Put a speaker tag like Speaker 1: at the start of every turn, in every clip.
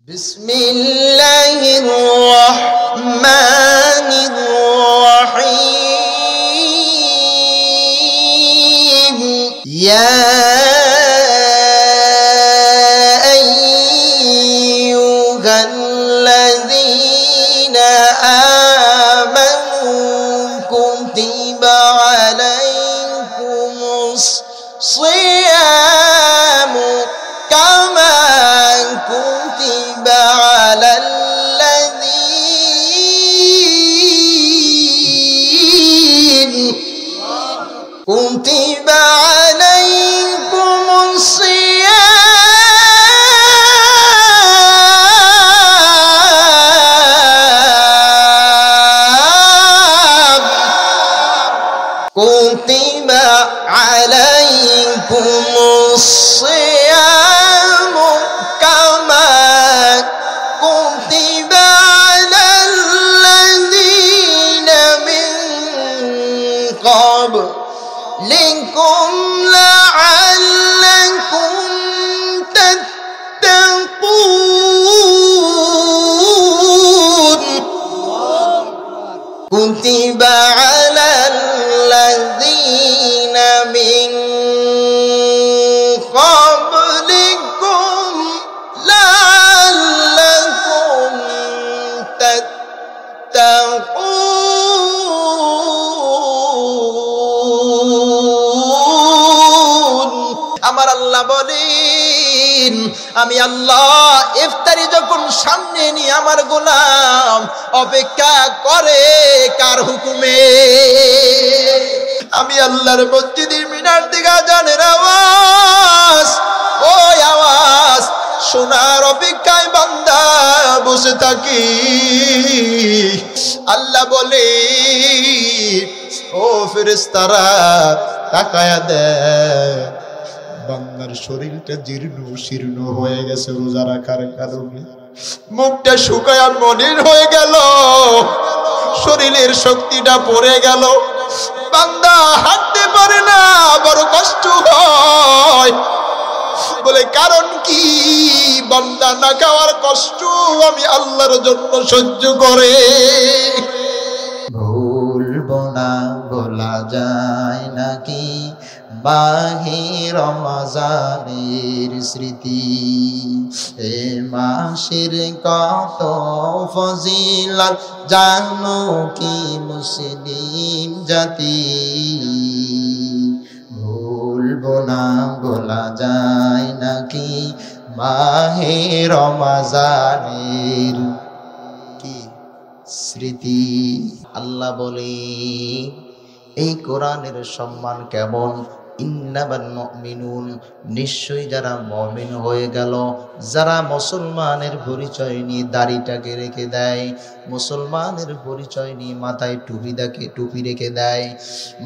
Speaker 1: বিসমিল্লাহির রহমানির রহিম ইয়া আইয়ুহাল্লাযীনা আমানু কুতিবা আলাইকুমুস সিয়ামু কামা কুতিবা كتب عليكم الصيام كتب عليكم الصيام كما كتب على الذين من قبل لكم لعلكم تتقون كتب على الذين من قبلكم لعلكم تتقون আমার আল্লাহ বলেন আমি আল্লাহ ইফতারি যখন সামনে নিয়ে আমার গোলাম অপেক্ষা করে কার হুকুমে আমি আল্লাহর মসজিদের মিনার থেকে আজানের আওয়াজ ওই আওয়াজ শোনার অপেক্ষায় বান্দা বসে থাকি আল্লাহ বলে ও ফেরেশতারা তাকায়া দেখ বান্দার শরীরটা জীর্ণ শীর্ণ হয়ে গেছে রোজা রাখার কারণে মুখটা শুকায়া মলিন হয়ে গেল শরীরের শক্তিটা পড়ে গেল বান্দা হাঁটতে পারে না বড় কষ্ট হয় বলে কারণ কি বান্দা না খাওয়ার কষ্ট আমি আল্লাহর জন্য সহ্য করে ভুলবো না বলা যায় নাকি বাহির রমজানের স্মৃতি এ মাসের কত ফজিলত জানো কি মুসলিম জাতি ভুলবো না বলা যায় নাকি বাহির রমজানের কি স্মৃতি আল্লাহ বলে এই কোরআনের সম্মান কেমন ইন্নামাল মুমিনুন নিশ্চয়ই যারা মুমিন হয়ে গেল যারা মুসলমানের পরিচয় নিয়ে দাড়িটাকে রেখে দেয় মুসলমানের পরিচয় নিয়ে মাথায় টুপি রেখে দেয়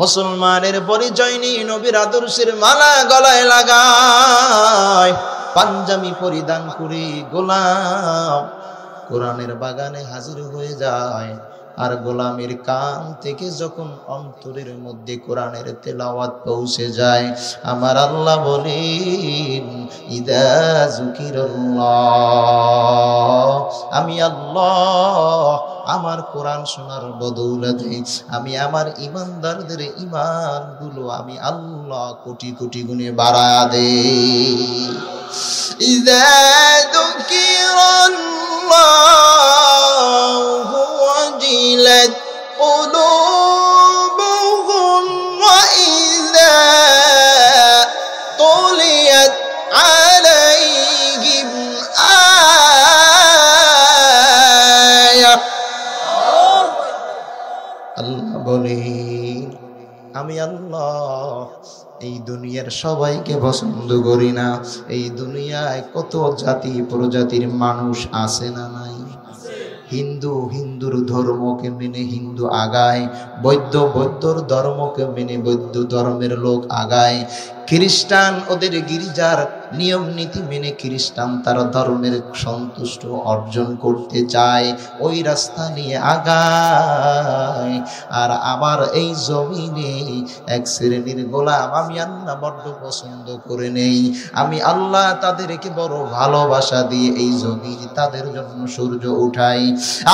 Speaker 1: মুসলমানের পরিচয় নিয়ে নবীর আদর্শের মালা গলায় লাগায় পাঞ্জাবি পরিধান করে গোলাম কোরআনের বাগানে হাজির হয়ে যায় আর গোলামের কান থেকে যখন অন্তরের মধ্যে কোরআনের তেলাওয়াত পৌঁছে যায় আমার আল্লাহ বলেন ইদা যুকিরাল্লাহ আমি আল্লাহ আমার কোরআন শোনার বদৌলতে আমি আমার ঈমানদারদের ঈমানগুলো আমি আল্লাহ কোটি কোটি গুণে বাড়ায়া দেই ইদা যুকিরাল্লাহ وجلت قلوبهم وإذا تليت عليهم آية আল্লাহ বলে আমি আল্লাহ এই দুনিয়ার সবাইকে পছন্দ করি না এই দুনিয়ায় কত জাতি প্রজাতির মানুষ আছে না নাই হিন্দুর ধর্মকে মেনে হিন্দু আগায় বৌদ্ধর ধর্মকে মেনে বৌদ্ধ ধর্মের লোক আগায় খ্রিস্টান ওদের গির্জার নিয়ম নীতি মেনে খ্রিস্টান তার ধর্মের সন্তুষ্ট অর্জন করতে চায়, ওই রাস্তা নিয়ে আগায়। আর আমার এই জমিনে এক শ্রেণীর গোলাম আমি আল্লাহ বড্ড পছন্দ করে নেই। আমি আল্লাহ তাদেরকে বড় ভালোবাসা দিয়ে এই জমিনে তাদের জন্য সূর্য উঠাই।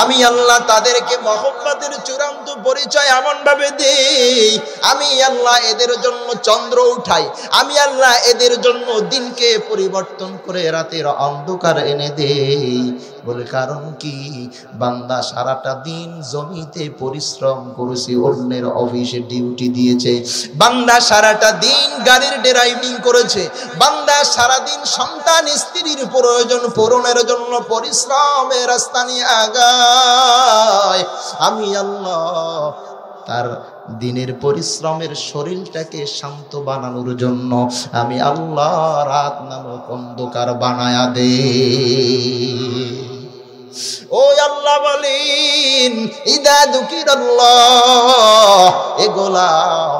Speaker 1: আমি আল্লাহ তাদেরকে মহব্বতের চূড়ান্ত পরিচয় এমন ভাবে দেই, আমি আল্লাহ এদের জন্য চন্দ্র উঠাই। আমি আল্লাহ এদের জন্য দিনকে পরিবর্তন করে রাতের অন্ধকার এনে দেই। বলে কারণ কি? বান্দা সারাটা দিন জমিতে পরিশ্রম করেছে, অন্যের অফিসে ডিউটি দিয়েছে, বান্দা সারাটা দিন গাড়ির ড্রাইভিং করেছে, বান্দা সারাদিন সন্তান স্ত্রীর প্রয়োজন পূরণের জন্য পরিশ্রমের রাস্তা নিয়ে আগায়। আমি আল্লাহ তার দিনের পরিশ্রমের শরীরটাকে শান্ত বানানোর জন্য আমি আল্লাহ রাত নামক অন্ধকার বানায়া দে। ও আল্লাহ বলেন ইদা যুকিরাল্লাহ, এ গোলাম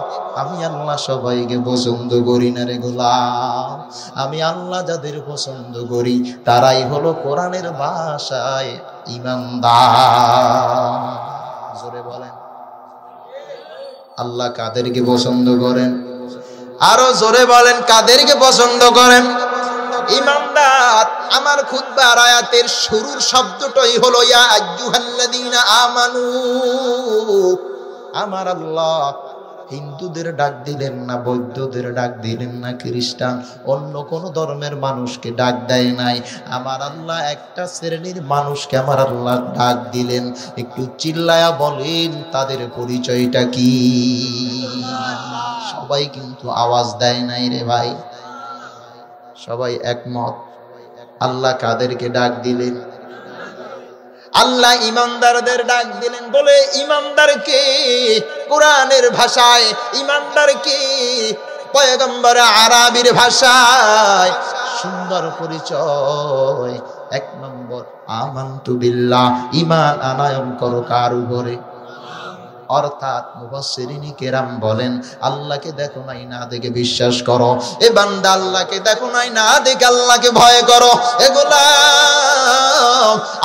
Speaker 1: আমি আল্লাহ সবাইকে পছন্দ করি না রে গোলাম। আমি আল্লাহ যাদের পছন্দ করি তারাই হলো কোরআনের ভাষায় ঈমানদার। জোরে বলেন আল্লাহ কাদেরকে পছন্দ করেন? আরো জোরে বলেন কাদেরকে পছন্দ করেন? ঈমানদার। আমার খুতবার আয়াতের শুরুর শব্দটাই হলো ইয়া আইয়ুহাল্লাযীনা আমানু। আমার আল্লাহ হিন্দুদের ডাক দিলেন না, বৌদ্ধদের ডাক দিলেন না, খ্রিস্টান অন্য কোন ধর্মের মানুষকে ডাক দেয় নাই। আমার আল্লাহ একটা শ্রেণীর মানুষকে আমার আল্লাহ ডাক দিলেন। একটু চিল্লায়া বলেন তাদের পরিচয়টা কি? সবাই কিন্তু আওয়াজ দেয় নাই রে ভাই, সবাই একমত। আল্লাহ কাদেরকে ডাক দিলেন? আল্লাহ ঈমানদারদের ডাক দিলেন। বলে ঈমানদারকে কোরআনের ভাষায়, ঈমানদারকে পয়গম্বর আরবির ভাষায় সুন্দর পরিচয়। এক নম্বর আমানতু বিল্লাহ, ঈমান আনয়ন করো কার উপরে? অর্থাৎ মুফাসসিরিন কেরাম বলেন আল্লাহকে দেখো নাই না দেখে বিশ্বাস করো। এ বান্দা আল্লাহকে দেখো নাই না দেখে আল্লাহকে ভয় করো। এগুলা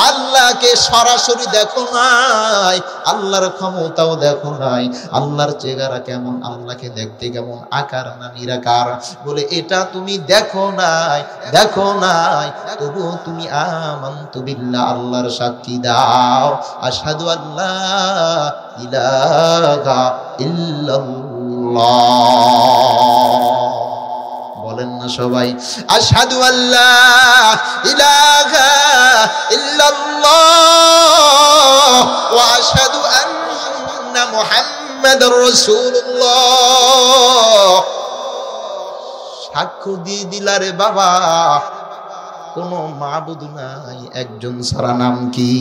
Speaker 1: আল্লাহকে সরাসরি দেখো নাই, আল্লাহর ক্ষমতাও দেখো নাই, আল্লাহর চেহারা কেমন, আল্লাহকে দেখতে কেমন, আকার না নিরাকার, বলে এটা তুমি দেখো নাই, দেখো নাই, তবু তুমি আমানতু বিল্লাহ আল্লাহর সাক্ষী দাও। আশহাদু আল্লাহ ইলাহা ইল্লাল্লাহ। বলেন না সবাই আশহাদু আল্লাহ ইলাহা ইল্লাল্লাহ ওয়া আশহাদু আন্না মুহাম্মাদুর রাসূলুল্লাহ। সাক্ষ্য দিয়ে দিলারে বাবা কোন মাবুদ নাই একজন ছাড়া। নাম কি?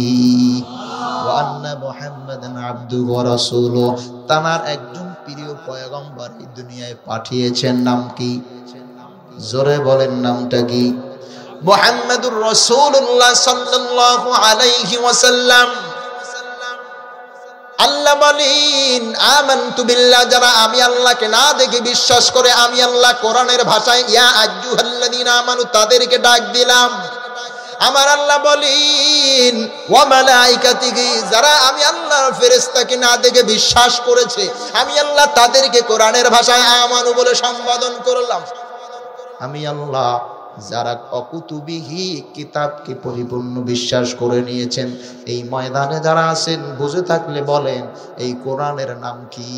Speaker 1: ওয়া আন্না মুহাম্মাদান আবদুহু ওয়া রাসূলুহু। তার একজন প্রিয় পয়গম্বর এই দুনিয়ায় পাঠিয়েছেন। নাম কি? জোরে বলেন নামটা কি? মুহাম্মাদুর রাসূলুল্লাহ সাল্লাল্লাহু আলাইহি ওয়াসাল্লাম। আল্লাহ বলেন আমানতু বিল্লাহ, যারা আমি আল্লাহকে না দেখে বিশ্বাস করে, আমি আল্লাহ কোরআনের ভাষায় ইয়া আইয়ুহাল্লাযীনা আমানু তাদেরকে ডাক দিলাম। আমার আল্লাহ বলেন ওয়া মালাইকাতিহি, যারা আমি আল্লাহর ফেরেশতাকে না দেখে বিশ্বাস করেছে, আমি আল্লাহ তাদেরকে কোরআনের ভাষায় আমানু বলে সম্বোধন করলাম। আমি আল্লাহ যারা অকুতুবিহি কিতাবকে পরিপূর্ণ বিশ্বাস করে নিয়েছেন, এই ময়দানে যারা আছেন বুঝে থাকলে বলেন এই কোরআনের নাম কি?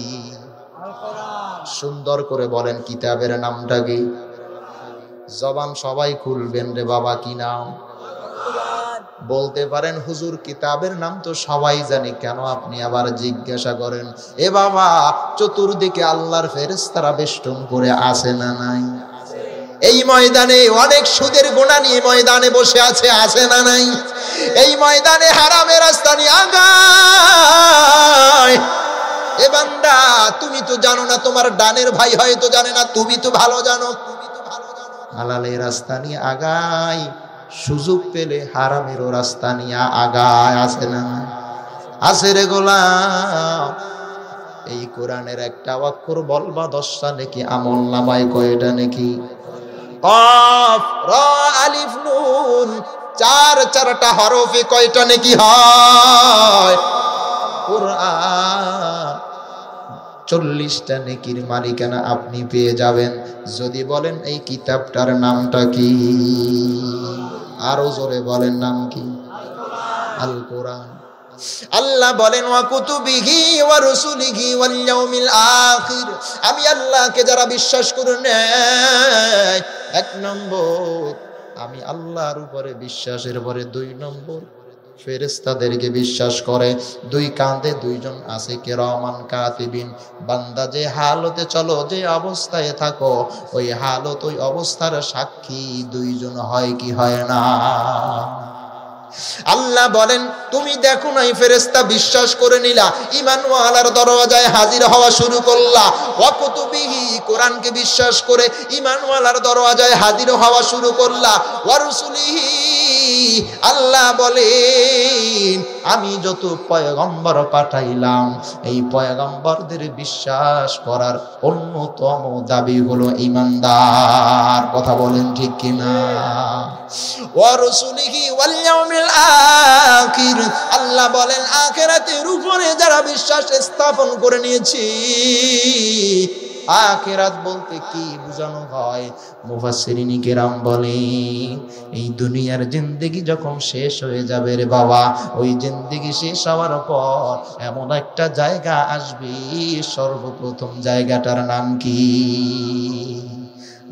Speaker 1: সুন্দর করে বলেন কিতাবের নামটা কি? জবান সবাই খুলবেন রে বাবা, কি নাম? বলতে পারেন হুজুর কিতাবের নাম তো সবাই জানি, কেন আপনি আবার জিজ্ঞাসা করেন? এ বাবা চতুর্দিকে আল্লাহর ফেরেশতারা বেষ্টন করে আছে না নাই? এই ময়দানে অনেক সুদের গোনা নিয়ে ময়দানে বসে আছে, আছে না নাই? এই ময়দানে হারামের রাস্তা নিয়ে আগায়। এ বান্দা তুমি তো জানো না, তোমার ডানের ভাই হয়তো জানে না, তুমি তো ভালো জানো। হালালের রাস্তা নিয়ে আগায়, সুযোগ পেলে হারামেরও রাস্তা নিয়ে আগায়, আছে না? আছে রে গোলাম। এই কোরআনের একটা অক্ষর বলবা 10টা নাকি আমল নামায় কয়টা নাকি? কফ রা আলিফ নুন, চারটা হরফে কয়টা নেকি হয়? কুরআন 40টা নেকির মালিকানা আপনি পেয়ে যাবেন যদি বলেন এই কিতাবটার নামটা কি। আরো জোরে বলেন, নাম কি? আল কোরআন। আল্লাহ বলেন ওয়া কুতুবিহি ওয়া রুসুলিহি ওয়াল ইয়াউমিল আখির, আমি আল্লাহকে যারা বিশ্বাস করে নেয়, 1 নম্বর আমি আল্লাহর উপরে বিশ্বাসের পরে 2 নম্বর ফেরেশতাদেরকে বিশ্বাস করে। 2 কাঁধে 2 জন আছে কিরামান কাতিবিন, বান্দা যে হালতে চলো, যে অবস্থায় থাকো, ওই হালত ওই অবস্থার সাক্ষী 2 জন হয় কি হয় না? আল্লাহ বলেন তুমি দেখো না, এই ফেরেশতা বিশ্বাস করে নিলা, ঈমানওয়ালার দরওয়াজায় হাজির হওয়া শুরু করলা। ওয়া কুতুবিহি, কোরআনকে বিশ্বাস করে ঈমানওয়ালার দরওয়াজায় হাজির হওয়া শুরু করলা। ওয়া রুসুলিহি, আল্লাহ বলেন আমি যত পয়গম্বর পাঠাইলাম, এই পয়গম্বরদের বিশ্বাস করার অন্যতম দাবি হলো ঈমানদার। কথা বলেন ঠিক কিনা? ওয়া রুসুলিহি ওয়াল ইয়াউমিল আখির, আল্লাহ বলেন আখিরাতের উপরে যারা বিশ্বাস স্থাপন করে নিয়েছি। আখিরাত বলতে কি বোঝানো হয়? মুফাসসিরিন কিরাম বলেন এই দুনিয়ার জিন্দেগি যখন শেষ হয়ে যাবে রে বাবা, ওই জিন্দেগি শেষ হওয়ার পর এমন একটা জায়গা আসবে, সর্বপ্রথম জায়গাটার নাম কি?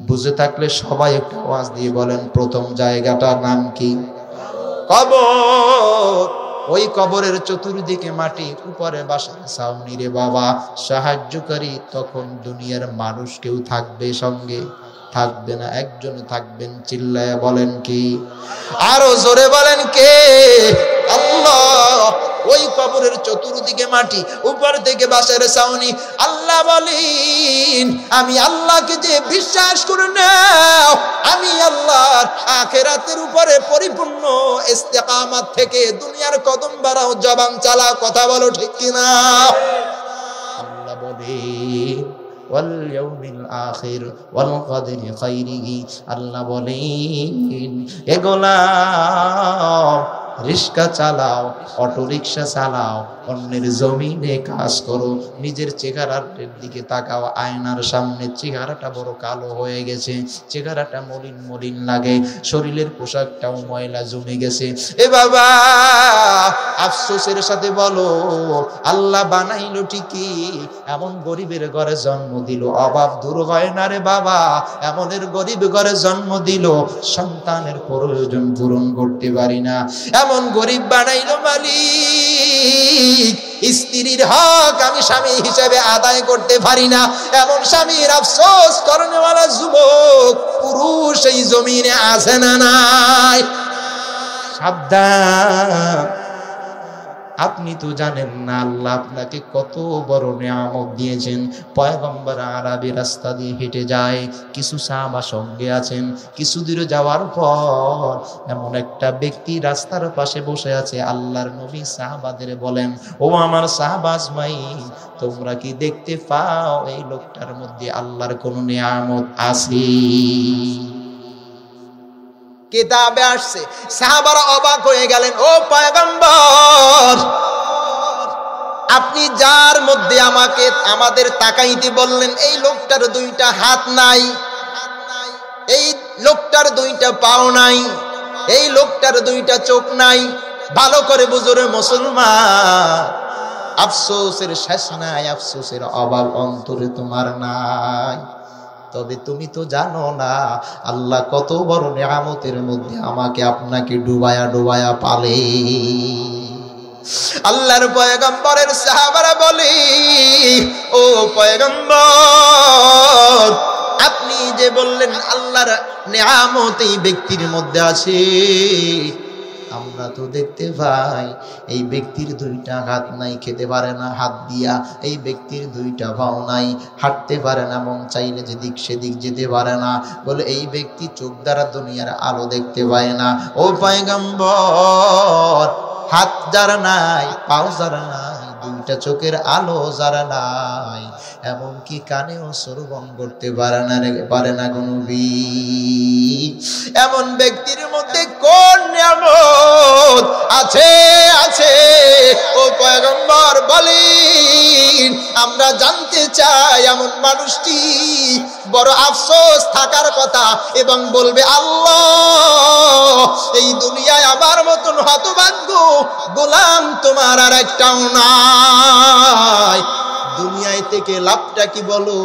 Speaker 1: বুঝে থাকলে সবাই একটু আওয়াজ দিয়ে বলেন, প্রথম জায়গাটার নাম কি? কবর। ওই কবরের চতুর্দিকে মাটি, উপরে বাসার ছাউনি রে বাবা, সাহায্যকারী তখন দুনিয়ার মানুষ কেউ থাকবে? সঙ্গে থাকবে না, একজন থাকবেন। চিল্লায়া বলেন কি? আরো জোরে বলেন কে? আল্লাহ। ওই কবরের চতুর্দিকে মাটি, উপর থেকে বাঁশের ছাউনি। আল্লাহ বলেন আমি আল্লাহকে যে বিশ্বাস করে নাও, আমি আল্লাহর আখিরাতের উপরে পরিপূর্ণ ইস্তেকামাত থেকে দুনিয়ার কদম বাড়াও, জবান চালাও, কথা বলো ঠিক কিনা? আল্লাহ বলেন ওয়াল ইয়াউমিল আখির ওয়াল কদরি খাইরিহি, আল্লাহ বলেন এগুলা রিক্সা চালাও, অটো রিক্সা চালাও, অন্যের জমিনে কাজ করো, নিজের চেহারার দিকে তাকাও, আয়নার সামনে চেহারাটা বড় কালো হয়ে গেছে, চেহারাটা মলিন মলিন লাগে, শরীরের পোশাকটাও ময়লা জমে গেছে। এ বাবা আফসোসের সাথে বলো, আল্লাহ বানাইলো ঠিকই, এমন গরিবের ঘরে জন্ম দিল, অভাব দূর হয় না রে বাবা। এমনের গরিব ঘরে জন্ম দিল, সন্তানের প্রয়োজন পূরণ করতে পারি না, এমন গরিব বানাইলো মালিক। স্ত্রীর হক আমি স্বামী হিসেবে আদায় করতে পারি না, এমন স্বামীর আফসোস করনেওয়ালা যুবক পুরুষ এই জমিনে আছে না নাই? সাবধান, আপনি তো জানেন না আল্লাহ আপনাকে কত বড় নিয়ামত দিয়েছেন। পয়গম্বর আরবি রাস্তা দিয়ে হেঁটে যায়, কিছু সাহাবা সঙ্গে আছেন। কিছু দূরে যাওয়ার পর এমন একটা ব্যক্তি রাস্তার পাশে বসে আছে। আল্লাহর নবী সাহাবাদের বলেন, ও আমার সাহাবা আজমাইন, তোমরা কি দেখতে পাও এই লোকটার মধ্যে আল্লাহর কোন নিয়ামত আছে? কিতাবে আসছে, সাহাবারা অবাক হয়ে গেলেন, ও পয়গম্বর, আপনি যার মধ্যে আমাদের তাকাইতে বললেন, এই লোকটার 2টা হাত নাই, এই লোকটার 2টা পাও নাই, এই লোকটার 2টা চোখ নাই, ভালো করে বুঝুরে মুসলমান, আফসোসের শেষ নাই, আফসোসের অভাব অন্তরে তোমার নাই। তবে তুমি তো জানো না আল্লাহ কত বড় নিয়ামতের মধ্যে আমাকে আপনাকে ডুবায়া ডুবায়া পালে। আল্লাহর পয়গম্বরের সাহাবারা বলে, ও পয়গম্বর, আপনি যে বললেন আল্লাহর নিয়ামত এই ব্যক্তির মধ্যে আছে, আমরা তো দেখতে পাই এই ব্যক্তির 2টা হাত নাই, খেতে পারে না হাত দিয়া, এই ব্যক্তির 2টা পাও নাই, হাঁটতে পারে না, মন চাইলে যেদিক সেদিক যেতে পারে না, বলে এই ব্যক্তি চোখ দ্বারা দুনিয়ার আলো দেখতে পায় না। ও পয়গম্বর, হাত যার নাই, পাও যার নাই, দুইটা চোখের আলো যার নাই, এমনকি কানেও শ্রবণ করতে পারে না গো নবী, এমন ব্যক্তির মধ্যে কোন নিয়ামত আছে আছে ও পয়গম্বর বলেন, আমরা জানতে চাই। এমন মানুষটি বড় আফসোস থাকার কথা এবং বলবে, আল্লাহ এই দুনিয়ায় আমার মতন হতভাগ্য গোলাম তোমার আর একটাও নাই। দুনিয়ায় থেকে লাভটা কি বলো,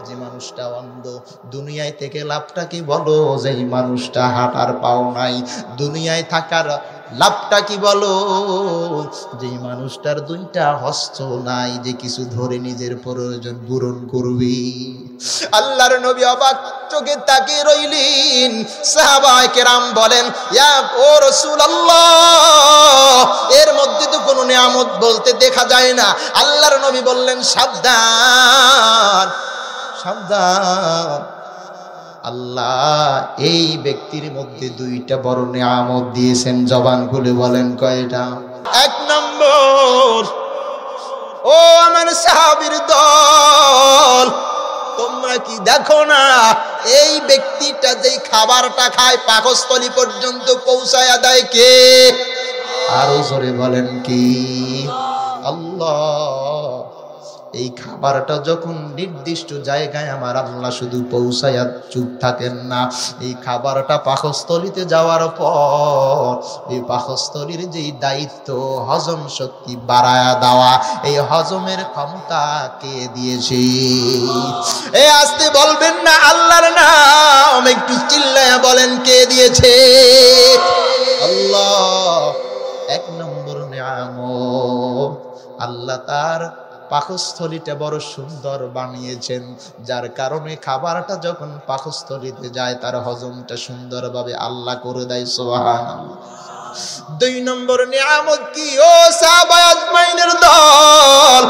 Speaker 1: যে মানুষটা অন্ধ। দুনিয়ায় থেকে লাভটা কি বলো, যে মানুষটা হাঁটার পাও নাই। দুনিয়ায় থাকার লাভটা কি বলো, যে মানুষটার দুইটা হস্ত নাই, যে কিছু ধরে নিজের প্রয়োজন পূরণ করবি। আল্লাহর নবী অবাক চোখে তাকিয়ে রইলেন। সাহাবায়ে কেরাম বলেন, ইয়া ও রাসূলুল্লাহ, এর মধ্যে তো কোনো নিয়ামত বলতে দেখা যায় না। আল্লাহর নবী বললেন, সাবধান সাবধান, আল্লাহ এই ব্যক্তির মধ্যে দুইটা বড় নিয়ামত দিয়েছেন। জবান খুলে বলেন কয়টা? এক নম্বর, ও আমার সাহাবীর দল, তোমরা কি দেখো না এই ব্যক্তিটা যেই খাবারটা খায় পাকস্থলী পর্যন্ত পৌঁছায়া দেয় কে? আরো জোরে বলেন কি? আল্লাহ। এই খাবারটা যখন নির্দিষ্ট জায়গায় আমার আল্লাহ শুধু পৌঁছায়া চুপ থাকেন না, এই খাবারটা পাকস্থলীতে যাওয়ার পর এই পাকস্থলীর যেই দায়িত্ব হজম শক্তি বাড়ায়া দেওয়া, এই হজমের ক্ষমতা কে দিয়েছে? এ আসতে বলবেন না আল্লাহর নাম, একটু চিল্লায়া বলেন কে দিয়েছে? আল্লাহ। এক নম্বর নিয়ামত, আল্লাহ তার পাকস্থলীটা বড় সুন্দর বানিয়েছেন, যার কারণে খাবারটা যখন পাকস্থলীতে যায় তার হজমটা সুন্দরভাবে আল্লাহ করে দেয়। সুবহানাল্লাহ। দুই নম্বর নিয়ামত কি ও সাহাবায়ে আজমাইনের দল?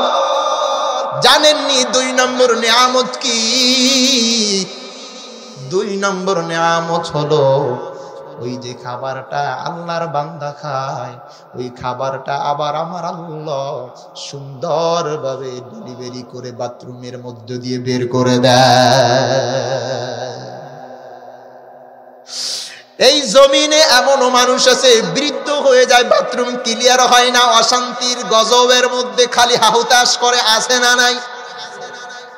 Speaker 1: জানেননি দুই নম্বর নিয়ামত কি? দুই নম্বর নিয়ামত হলো ওই যে খাবারটা আল্লাহর বান্দা খায়, ওই খাবারটা আবার আমার আল্লাহ সুন্দরভাবে ডেলিভারি করে বাথরুমের মধ্য দিয়ে বের করে দেয়। এই জমিনে এমনও মানুষ আছে বৃদ্ধ হয়ে যায়, বাথরুম ক্লিয়ার হয় না, অশান্তির গজবের মধ্যে খালি হাহুতাশ করে, আছে না নাই?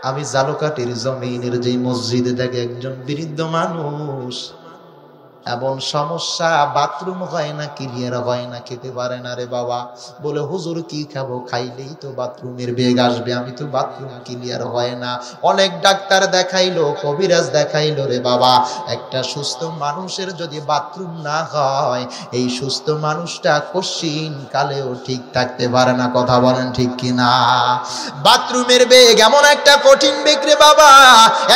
Speaker 1: আমি জালকাটির জমিনের যে মসজিদে দেখে একজন বৃদ্ধ মানুষ, এমন সমস্যা, বাথরুম হয় না, ক্লিয়ার হয় না, খেতে পারে না রে বাবা। বলে, হুজুর কি খাবো? খাইলেই তো বাথরুমের বেগ আসবে, আমি তো বাথরুম ক্লিয়ার হয় না। অনেক ডাক্তার দেখাইলো, কবিরাজ দেখাইলো রে বাবা, একটা সুস্থ মানুষের যদি বাথরুম না হয়, এই সুস্থ মানুষটা কশিন কালেও ঠিক থাকতে পারে না। কথা বলেন ঠিক কিনা? বাথরুমের বেগ এমন একটা কঠিন বেগ রে বাবা,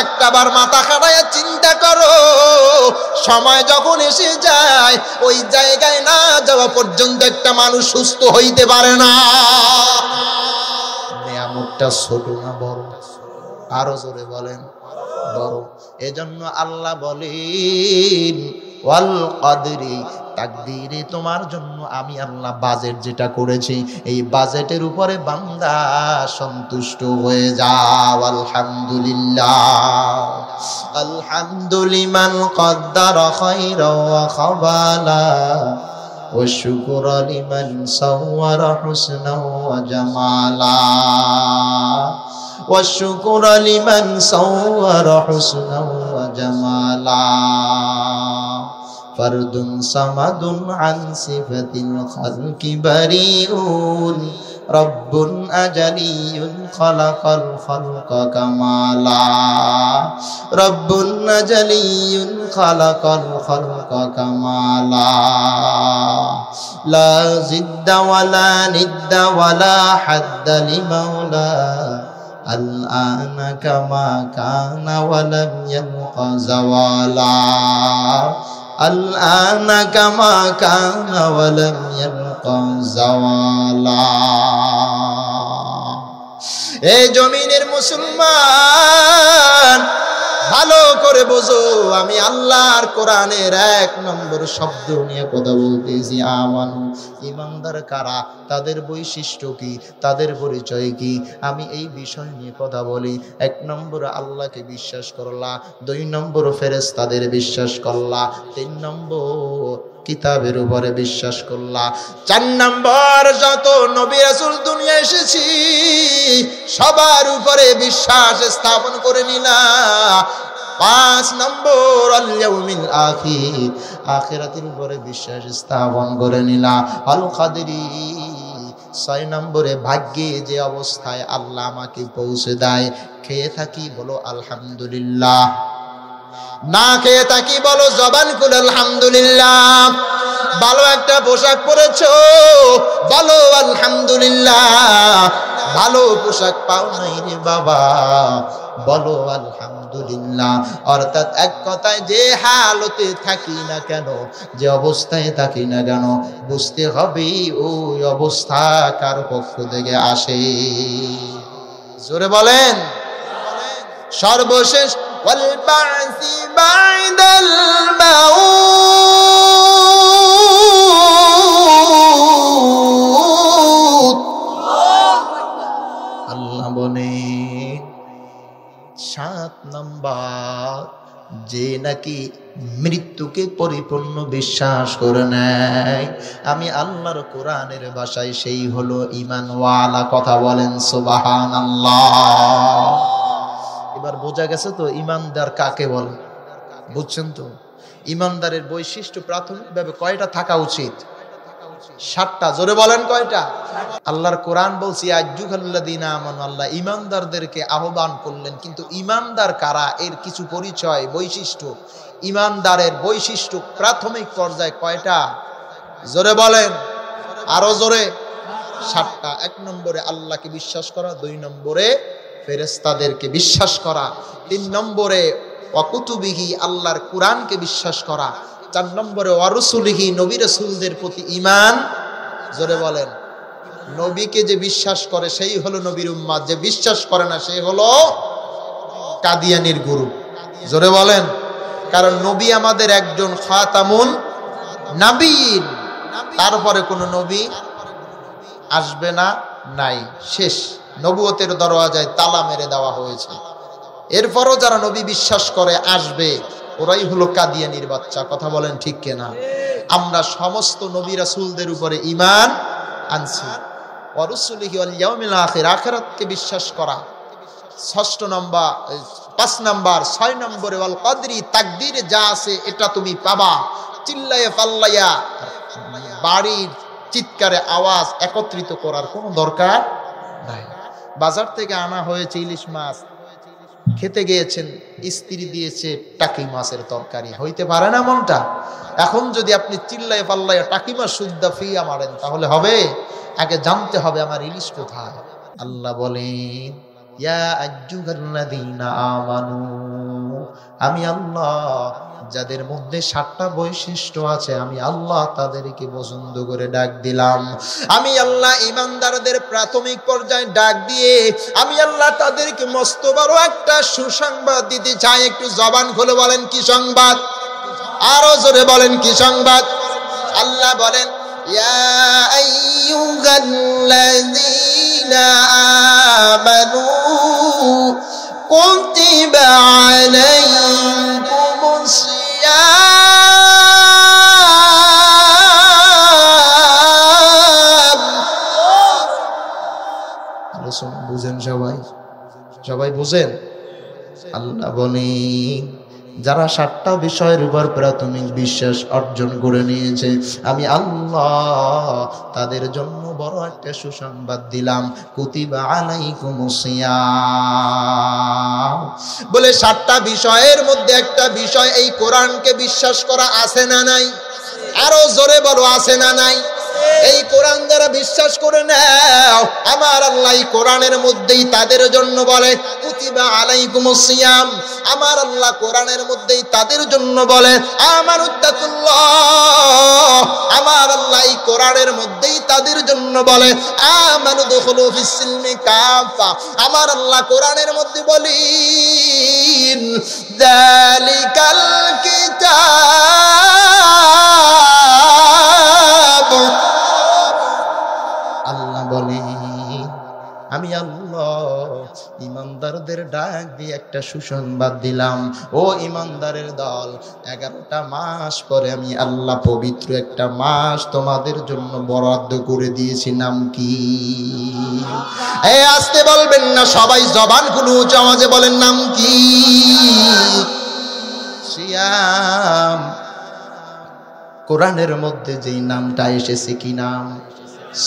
Speaker 1: একটাবার মাথা খাটাইয়া চিন্তা করো, সময় যখন এসে যায় ওই জায়গায় না যাওয়া পর্যন্ত একটা মানুষ সুস্থ হইতে পারে না। নিয়ামতটা ছোট না বড়? আরো জোরে বলেন বড়। এজন্য আল্লাহ বলেন, ওয়াল কদরি, তাকদীরে তোমার জন্য আমি আল্লাহ বাজেট যেটা করেছি, এই বাজেটের উপরে বান্দা সন্তুষ্ট হয়ে যাও। আলহামদুলিল্লাহ, আলহামদুলিমান কদ্দারা খায়রা ওয়া খাবালা ওয়া শুকরা লিমান সাওয়ারা হুসনা ওয়া জামালা ওয়া শুকরা লিমান সাওয়ারা হুসনা ওয়া জামালা ফারদুন সামাদুন আন সিফাতিল খালকি বারিউন রব্বুন আজালিয়ুন খালাকাল খালকা কামালা রব্বুন আজালিয়ুন খালাকাল খালকা কামালা লা জিদ্দা ওয়ালা নিদ্দা ওয়ালা হাদ্দা লিমাওলা আল-আনা কামা কানা ওয়ালাম ইয়ালকা জাওয়ালা আল-আনা কামা কানা ওয়ালাম ইয়ালকা জাওয়ালা। এই জমিনের মুসলমান, ভালো করে বোঝো, আমি আল্লাহর কোরআনের 1 নম্বর শব্দ নিয়ে কথা বলতেছি। আমানু, ইমানদার কারা, তাদের বৈশিষ্ট্য কি, তাদের পরিচয় কি, আমি এই বিষয় নিয়ে কথা বলি। 1 নম্বর আল্লাহকে বিশ্বাস করলা, 2 নম্বর ফেরেশতাদের বিশ্বাস করলা, 3 নম্বর কিতাবের উপরে বিশ্বাস করলা, 4 নম্বর যত নবী রাসূল দুনিয়া এসেছি সবার উপরে বিশ্বাস স্থাপন করে নিলা, 5 নম্বর আল ইয়াউমিল আখির, আখিরাতের উপরে বিশ্বাস স্থাপন করে নিলা, আল কাদরি, 6 নম্বরে ভাগ্যে যে অবস্থায় আল্লাহ আমাকে পৌঁছে দেয়, খেয়ে থাকি বলো আলহামদুলিল্লাহ, না খেয়ে থাকি বলো জবান খুলে আলহামদুলিল্লাহ, ভালো একটা পোশাক পরেছো বলো আলহামদুলিল্লাহ, ভালো পোশাক পাও নাই রে বাবা বলো আলহামদুলিল্লাহ। অর্থাৎ এক কথায় যে হালতে থাকি না কেন, যে অবস্থায় থাকি না কেন, বুঝতে হবে ওই অবস্থা কার পক্ষ থেকে আসে। জোরে বলেন। সর্বশেষ ওয়াল বা'সি বা'দাল মাউত, আল্লাহ বলে 7 নাম্বার যে নাকি মৃত্যুকে পরিপূর্ণ বিশ্বাস করে নেয়, আমি আল্লাহর কোরআনের ভাষায় সেই হলো ঈমানওয়ালা। কথা বলেন সুবহানাল্লাহ। এবার বোঝা গেছে তো ঈমানদার কাকে বলে, বুঝছেন তো? ঈমানদারের বৈশিষ্ট্য প্রাথমিকভাবে কয়টা থাকা উচিত? 7টা। জোরে বলেন কয়টা? আল্লাহর কোরআন বলছি আইয়ুহাল্লাযীনা আমানু, আল্লাহ ঈমানদারদেরকে আহ্বান করলেন, কিন্তু ঈমানদার কারা এর কিছু পরিচয় বৈশিষ্ট্য, ঈমানদারের বৈশিষ্ট্য প্রাথমিক পর্যায়ে কয়টা? জোরে বলেন, আরো জোরে। 7টা। 1 নম্বরে আল্লাহকে বিশ্বাস করা, 2 নম্বরে ফেরেশতাদেরকে বিশ্বাস করা, 3 নম্বরে ওয়াকুতুবিহি আল্লাহর কোরআনকে বিশ্বাস করা, 4 নম্বরে ওয়ারুসুলিহি নবী রাসূলদের প্রতি ঈমান। জোরে বলেন। নবীকে যে বিশ্বাস করে সেই হলো নবীর উম্মাত, যে বিশ্বাস করে না সে হলো কাদিয়ানির গুরু। জোরে বলেন। কারণ নবী আমাদের একজন খাতামুন নবীন, তারপরে কোনো নবী আসবে না, নাই, শেষ। নবুয়তের দরওয়াজায় তালা মেরে দেওয়া হয়েছে। এরপরও যারা নবী বিশ্বাস করে আসবে, ওরাই হলো কাদিয়ানির বাচ্চা। কথা বলেন ঠিক কিনা? আমরা সমস্ত নবী রাসূলদের উপরে ঈমান আনছি। ওয়ারুসুলিহি ওয়াল ইয়াউমিল আখির, আখিরাতকে বিশ্বাস করা 6 নম্বর। 5 নম্বর। 6 নম্বরে ওয়াল কদরি, তাকদীরে যা আছে এটা তুমি পাবা। চিল্লায়ে পাল্লাইয়া বাড়ির চিৎকারে আওয়াজ একত্রিত করার কোনো দরকার নাই। বাজার থেকে আনা হয়েছে ইলিশ মাছ, খেতে গিয়েছেন, স্ত্রী দিয়েছে টাকি মাছের তরকারি, হইতে পারে না মনটা? এখন যদি আপনি চিল্লায় পাল্লায় টাকি মাছ শুদ্ধা ফিয়া মারেন তাহলে হবে? আগে জানতে হবে আমার ইলিশ কোথায়। আল্লাহ বলেন ইয়া আইয়ুহাল্লাযীনা আমানু, আমি আল্লাহ যাদের মধ্যে 7টা বৈশিষ্ট্য আছে, আমি আল্লাহ তাদেরকে পছন্দ করে ডাক দিলাম। আমি আল্লাহ ঈমানদারদের প্রাথমিক পর্যায়ে ডাক দিয়ে আমি আল্লাহ তাদেরকে মস্ত বড় একটা সুসংবাদ দিতে চাই। একটু জবান খুলে বলেন কি সংবাদ? আরো জোরে বলেন কি সংবাদ? আল্লাহ বলেন ইয়া আইয়ুহাল্লাযীনা আমানু কুতিবা আলাইকুমুস সিয়াম। আলোচনা বুঝেন সবাই? সবাই বুঝেন? আল্লাহ বলেন যারা 7টা বিষয়ের উপর প্রাথমিক বিশ্বাস অর্জন করে নিয়েছে, আমি আল্লাহ তাদের জন্য বড় একটা সুসংবাদ দিলাম। কুতিবা আলাইকুমুস সিয়াম বলে 7টা বিষয়ের মধ্যে একটা বিষয় এই কোরআনকে বিশ্বাস করা, আছে না নাই? আরো জোরে বলো, আছে না নাই? এই কোরআন যারা বিশ্বাস করে নাও, আমার আল্লাহ এই কোরআনের মধ্যেই তাদের জন্য বলে কুতিবা আলাইকুমুস সিয়াম। আমার আল্লাহ কোরআনের মধ্যেই তাদের জন্য বলে আমানুত্তাকুল্লাহ। আমার আল্লাহ এই কোরআনের মধ্যেই তাদের জন্য বলে আমানু দুখুলু ফিস সিলমি কাফা। আমার আল্লাহ কোরআনের মধ্যে বলেন যালিকাল কিতাব। আল্লাহ বলেন আমি আল্লাহ ইমানদারদের ডাক দিয়ে একটা সুসংবাদ দিলাম, ও ইমানদারের দল, 11টা মাস পরে আমি আল্লাহ পবিত্র একটা মাস তোমাদের জন্য বরাদ্দ করে দিয়েছি। নাম কি? এই আসতে বলবেন না, সবাই জবান খুলে উঁচু আওয়াজে বলেন নাম কি? সিয়াম। কোরআনের মধ্যে যেই নামটা এসেছে কি নাম?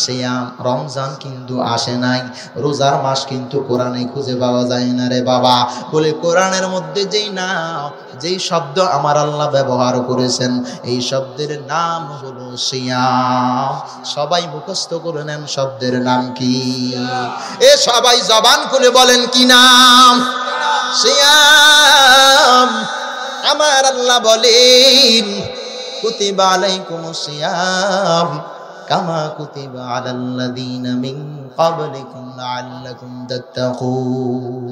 Speaker 1: সিয়াম। রমজান কিন্তু আসে নাই, রোজার মাস কিন্তু কোরআনে খুঁজে পাওয়া যায় না রে বাবা। বলে কোরআনের মধ্যে যেই নাম, যেই শব্দ আমার আল্লাহ ব্যবহার করেছেন, এই শব্দের নাম হলো সিয়াম। সবাই মুখস্থ করে নেন শব্দের নাম কি? এ সবাই জবান খুলে বলেন কি নাম? সিয়াম। আমার আল্লাহ বলেন কুতিবা আলাইকুমুস সিয়াম কামা কুতিবা আলাল্লাযীনা মিন ক্বাবলিকুম লাআল্লাকুম তাত্তাকুন।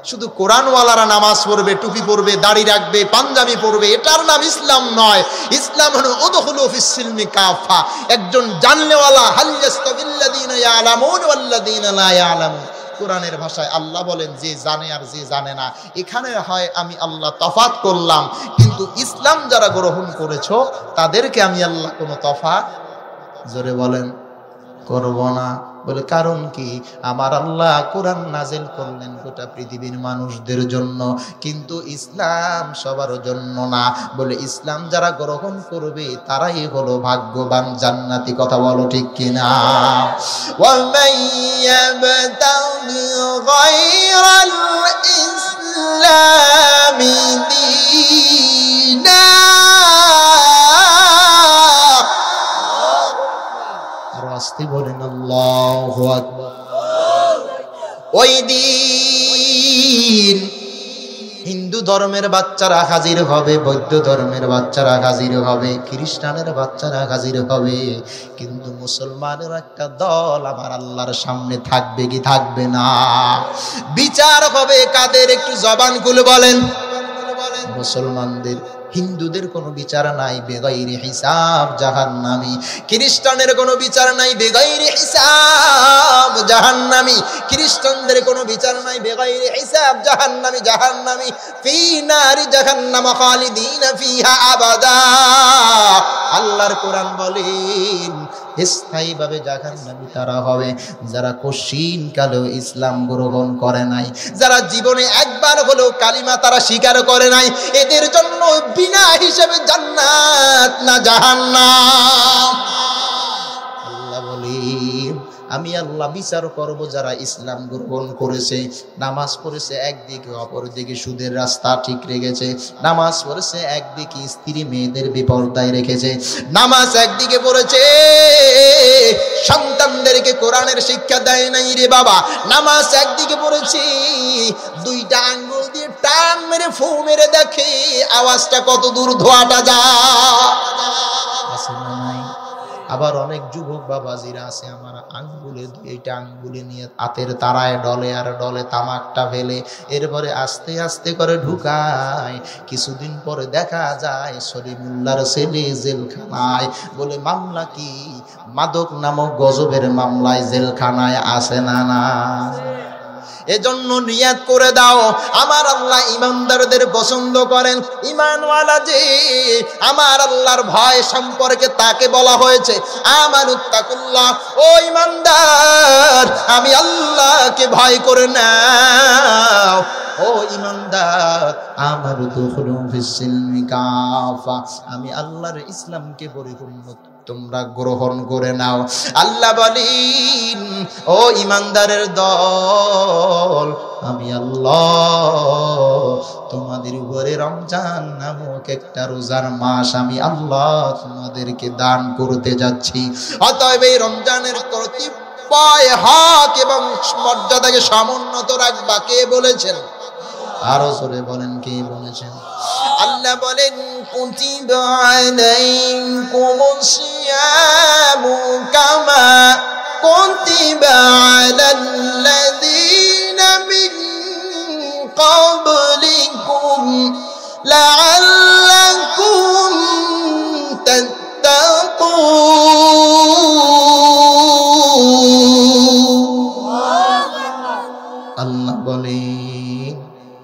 Speaker 1: শুধু কোরআনওয়ালারা নামাজ পড়বে, টুপি পড়বে, দাড়ি রাখবে, পাঞ্জাবি পড়বে, এটার নাম ইসলাম নয়। ইসলাম হলো উদখুলু ফিস সিলমি কাফা। একজন জানলেওয়ালা হাল ইয়াস্তাবিল্লাযীনা ইয়ালামুন ওয়াল্লাযীনা লা ইয়ালামুন। কোরআনের ভাষায় আল্লাহ বলেন যে জানে আর যে জানে না, এখানে হয় আমি আল্লাহ তফাৎ করলাম, কিন্তু ইসলাম যারা গ্রহণ করেছো তাদেরকে আমি আল্লাহ কোনো তফাৎ, জোরে বলেন, করব না। বলে কারণ কি? আমার আল্লাহ কোরআন নাজিল করলেন গোটা পৃথিবীর মানুষদের জন্য, কিন্তু ইসলাম সবার জন্য না। বলে ইসলাম যারা গ্রহণ করবে তারাই হলো ভাগ্যবান, জান্নাতি। কথা বলো ঠিক কিনা? ওয়া মাইয়াবতাগি গায়রাল ইসলামি দীনা। আসতে বলেন আল্লাহু আকবার। ওই দিন হিন্দু ধর্মের বাচ্চারা হাজির হবে, বৌদ্ধ ধর্মের বাচ্চারা হাজির হবে, খ্রিস্টানের বাচ্চারা হাজির হবে, কিন্তু মুসলমানের একটা দল আমার আল্লাহর সামনে থাকবে কি থাকবে না? বিচার হবে কাদের? একটু জবান খুলে বলেন। মুসলমানদের। হিন্দুদের কোনো বিচার নাই, বেগাইরে হিসাব জাহান্নামী। খ্রিস্টানের কোনো বিচার নাই, বেগাইরে হিসাব জাহান্নামী। খ্রিস্টানদের কোনো বিচার নাই, বেগাইরে হিসাব জাহান্নামী। জাহান্নামী ফি নারি জাহান্নাম খালিদিনা ফিহা আবাদা। আল্লাহর কোরআন বলেন স্থায়ীভাবে জাহান্নামী তারা হবে যারা কশিন কালেও ইসলাম গ্রহণ করে নাই, যারা জীবনে একবার হলেও কালিমা তারা স্বীকার করে নাই। এদের জন্য বিনা হিসেবে জান্নাত না জাহান্নাম। আল্লাহ বলেন আমি আল্লাহ বিচার করব যারা ইসলাম গ্রহণ করেছে, নামাজ পড়েছে একদিকে, অপরদিকে সুদের রাস্তা ঠিক রেখেছে, নামাজ পড়েছে একদিকে, স্ত্রী মেয়েদের বেপরদায় রেখেছে, নামাজ একদিকে পড়েছে, সন্তানদেরকে কোরআনের শিক্ষা দেয় নাই রে বাবা, নামাজ একদিকে পড়েছি, দুইটা আঙ্গুল দিয়ে টান মেরে ফু মেরে দেখে আওয়াজটা কত দূর ধোয়াটা যায়। আবার অনেক যুবক বাবাজিরা আছে আমার আঙ্গুলে, দুইটা আঙ্গুলে নিয়ে হাতের তারায় ডলে আর ডলে তামাকটা ফেলে, এরপরে আস্তে আস্তে করে ঢুকায়। কিছুদিন পরে দেখা যায় সলিমুল্লাহর ছেলে জেলখানায়। বলে মামলা কি? মাদক নামক গজবের মামলায় জেলখানায় আছে না না? এজন্য নিয়াত করে দাও, আমার আল্লাহ ইমানদারদের পছন্দ করেন। ইমানওয়ালা যে আমার আল্লাহর ভয় সম্পর্কে তাকে বলা হয়েছে আমানুত্তাকুল্লাহ। ও ইমানদার, আমি আল্লাহকে ভয় করে নাও। ও ইমানদার, আমারু দুখুলু ফিস সিলমি কাফা, আমি আল্লাহর ইসলামকে পরিপূর্ণ তোমরা গ্রহণ করে নাও। আল্লাহ বলেন, ও ইমানদারের দল, আমি আল্লাহ তোমাদের উপরে রমজান নামক একটা রোজার মাস আমি আল্লাহ তোমাদেরকে দান করতে যাচ্ছি। অতএব এই রমজানের কর্তৃত্বয় হক এবং মর্যাদাকে সমুন্নত রাখবা কে বলেছেন? আরো জোরে বলেন, কে বলেছেন? আল্লাহ বলেন, কুতিবা আলাইকুমুস সিয়ামু কামা কুতিবা আলাল্লাযীনা মিন ক্বাবলিকুম লাআল্লাকুম তাত্তাকুন। আল্লাহ বলেন,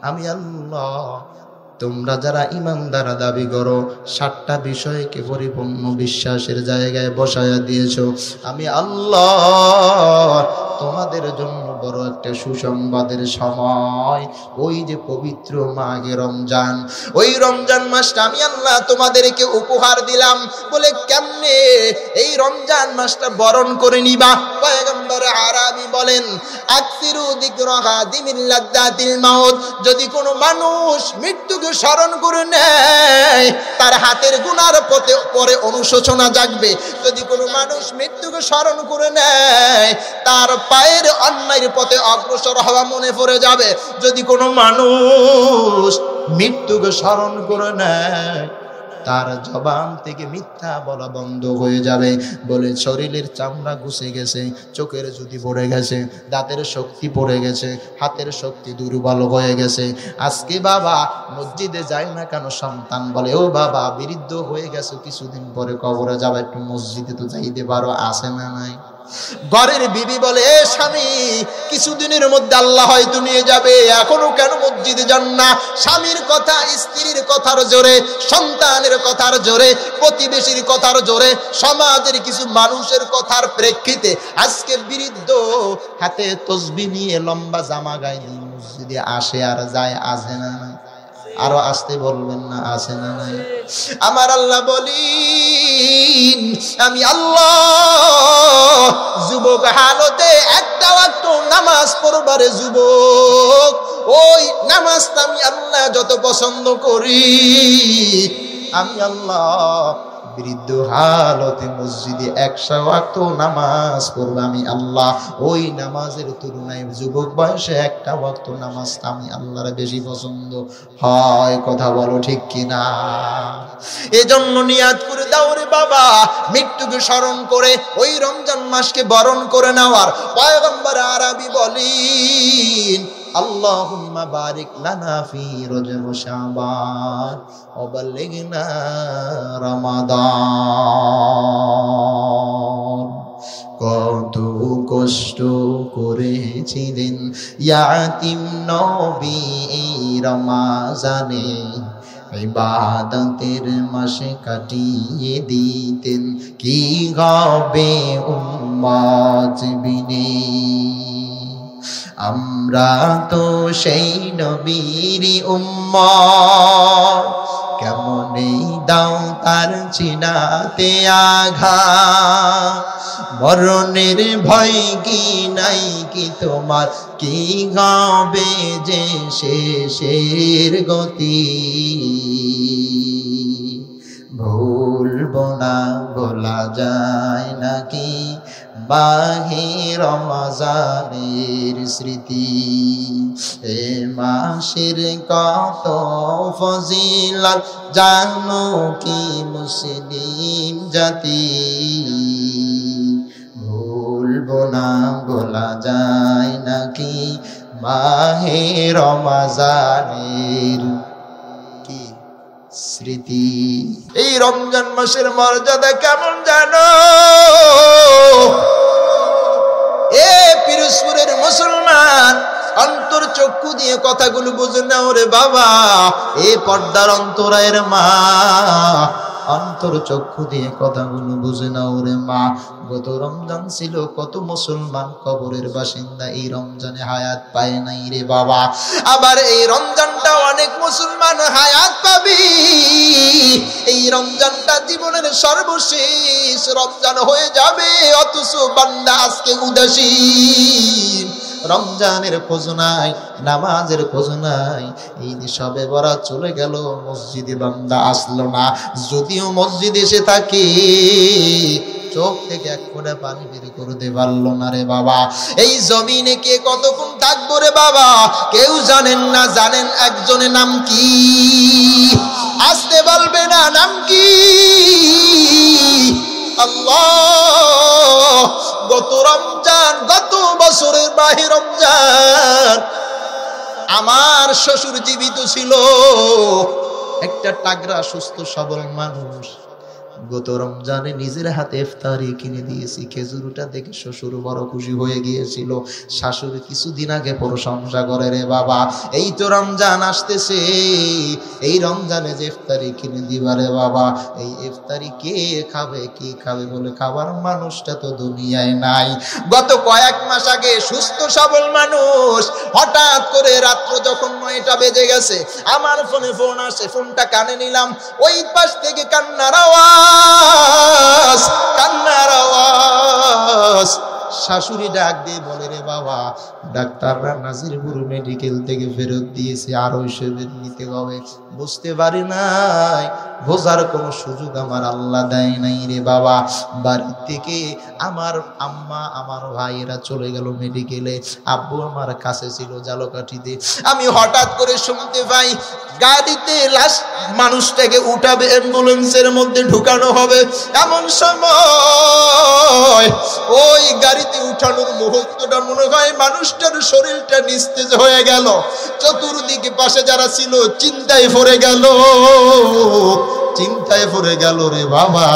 Speaker 1: আমি আল্লাহ তোমরা যারা ইমানদার দাবি করো, 7টা বিষয়কে পরিপূর্ণ বিশ্বাসের জায়গায় বসায়া দিয়েছো, আমি আল্লাহ তোমাদের জন্য বড় একটা সুসংবাদের সময়, ওই যে পবিত্র মাঘে রমজান, ওই রমজান মাসটা আমি আল্লাহ তোমাদেরকে উপহার দিলাম। বলে কেমনে এই রমজান মাসটা বরণ করে নিবা? পয়গম্বর আরবি বলেন, আকসিরু যিকরা হাদিমিল লাদ্দাতিল মাউত, যদি কোনো মানুষ মৃত্যুকে স্মরণ করে নেয় তার হাতের গুনার পরে অনুশোচনা জাগবে। যদি কোনো মানুষ মৃত্যুকে স্মরণ করে নেয় তার পায়ের অন্যায়ের পথে অগ্রসর হওয়া মনে পড়ে যাবে। যদি কোনো মানুষ মৃত্যুকে স্মরণ করে নেয় তার জবান থেকে মিথ্যা বলা বন্ধ হয়ে যাবে। বলে শরীরের চামড়া ঘুষে গেছে, চোখের জ্যোতি পড়ে গেছে, দাঁতের শক্তি পড়ে গেছে, হাতের শক্তি দুর্বল হয়ে গেছে। আজকে বাবা মসজিদে যায় না কেন? সন্তান বলে, ও বাবা বৃদ্ধ হয়ে গেছে, কিছুদিন পরে কবরে যাবে, একটু মসজিদে তো যাইতে পারো, আসে না নাই? ঘরের বিবি বলে, এ স্বামী কিছুদিনের মধ্যে আল্লাহ হয়তো নিয়ে যাবে, এখনো কেন মসজিদে যান না? স্বামীর কথা, স্ত্রীর কথার জোরে, সন্তানের কথার জোরে, প্রতিবেশীর কথার জোরে, সমাজের কিছু মানুষের কথার প্রেক্ষিতে আজকে বৃদ্ধ হাতে তসবিহ নিয়ে লম্বা জামা গায়ে মসজিদে আসে আর যায়, আসে না নাই? আরো আসতে বলবেন না, আসে না নাই? আমার আল্লাহ বলেন, আমি আল্লাহ যুবক হালতে একটা ওয়াক্ত নামাজ পড়বারে যুবক, ওই নামাজটা আমি আল্লাহ যত পছন্দ করি, আমি আল্লাহ বৃদ্ধ হালতে মসজিদে 100 ওয়াক্ত নামাজ পড়ব আমি আল্লাহ, ওই নামাজের তুলনায় যুবক বয়সে একটা ওয়াক্ত নামাজ আমি আল্লাহর বেশি পছন্দ হয়। কথা বলো ঠিক কিনা? এজন্য নিয়াত করে দাও রে বাবা, মৃত্যুকে স্মরণ করে ওই রমজান মাসকে বরণ করে নেওয়ার। পয়গম্বর আরবি বলেন, আল্লাহুম্মা বারিক লানা ফি রজব শাবান ওয়া বাল্লিগনা রমাদান। কত কষ্ট করেছিলেন ইয়াতিম নবী রমজানে, ইবাদতের মাসে কাটিয়ে দিতেন, কি হবে উম্মত বিনে। আমরা তো সেই নবীর উম্মত, কেমনে দাও তার চিনাতে আঘাত, মরণের ভয় কি নাই কি তোমার, কি হবে যে শেষের গতি। ভুলবো না, বলা যায় নাকি মাহে রমজানের স্মৃতি। এ মাসের কত ফজিলত জানো কি মুসলিম জাতি, ভুলবো না, বলা যায় নাকি মাহে রমজানের কি স্মৃতি। এই রমজান মাসের মর্যাদা কেমন জানো? এ পিরোজপুরের মুসলমান, অন্তর চক্ষু দিয়ে কথাগুলো বুঝে নাও রে বাবা। এ পর্দার অন্তরায়ের মা, অন্তর চক্ষু দিয়ে কথাগুলো বুঝে নাও রে মা। গত রমজান ছিল কত মুসলমান কবরের বাসিন্দা এই রমজানে হায়াত পায় নাই রে বাবা। আবার এই রমজানটা অনেক মুসলমান হায়াত পাবি, এই রমজানটা জীবনের সর্বশেষ রমজান হয়ে যাবে, অথচ বান্দা আজকে উদাসীন। রমজানের খোঁজ নাই, নামাজের খোঁজ নাই, এই সবে বরাত চলে গেল, মসজিদে বান্দা আসলো না। যদিও মসজিদে এসে থাকে, চোখ থেকে এক ফোঁটা পানি বের করতে পারলো না রে বাবা। এই জমিনে কে কতক্ষণ থাকবো রে বাবা, কেউ জানেন না। জানেন একজনের নাম কি? আসতে বলবে না, নাম কি? আল্লাহ। গত রমজান, গত বছরের মাহে রমজান, আমার শ্বশুর জীবিত ছিল, একটা টাগরা সুস্থ সবল মানুষ। গত রমজানে নিজের হাতে ইফতারি কিনে দিয়েছি, খেজুরটা দেখে শ্বশুর বড় খুশি হয়ে গিয়েছিল। শাশুড়ি কিছুদিন আগে প্রশংসা করে, রে বাবা এই তো রমজান আসতেছে, এই রমজানে যে ইফতারি কিনে দিবা রে বাবা, এই ইফতারি কে খাবে, কে খাবে বলে খাবার মানুষটা তো দুনিয়ায় নাই। গত কয়েক মাস আগে সুস্থ সবল মানুষ, হঠাৎ করে রাত্র যখন 9টা বেজে গেছে, আমার ফোনে ফোন আসে, ফোনটা কানে নিলাম, ওই পাশ থেকে কান্নার আওয়াজ, কান্নার আওয়াজ। শাশুড়ি ডাক দিয়ে বলে, রে বাবা ডাক্তাররা নাজিরপুর মেডিকেল থেকে ফেরত দিয়েছে, আরো হিসেবে নিতে হবে। বুঝতে পারি নাই, বোঝার কোনো সুযোগ আমার আল্লাহ দেয় নাই রে বাবা। বাড়ি থেকে আমার আম্মা, আমার ভাইয়েরা চলে গেল মেডিকেলে, আব্বু আমার কাছে ছিল জালকাঠিতে। আমি হঠাৎ করে শুনতে পাই গাড়িতে লাশ মানুষটাকে উঠাবে, অ্যাম্বুলেন্সের মধ্যে ঢুকানো হবে। এমন সময় ওই গাড়িতে উঠানোর মুহূর্তটা মনে হয় মানুষটার শরীরটা নিস্তেজ হয়ে গেল। চতুর্দিকে পাশে যারা ছিল চিন্তায় পড়ে গেল, চিন্তায় পড়ে গেল রে বাবা।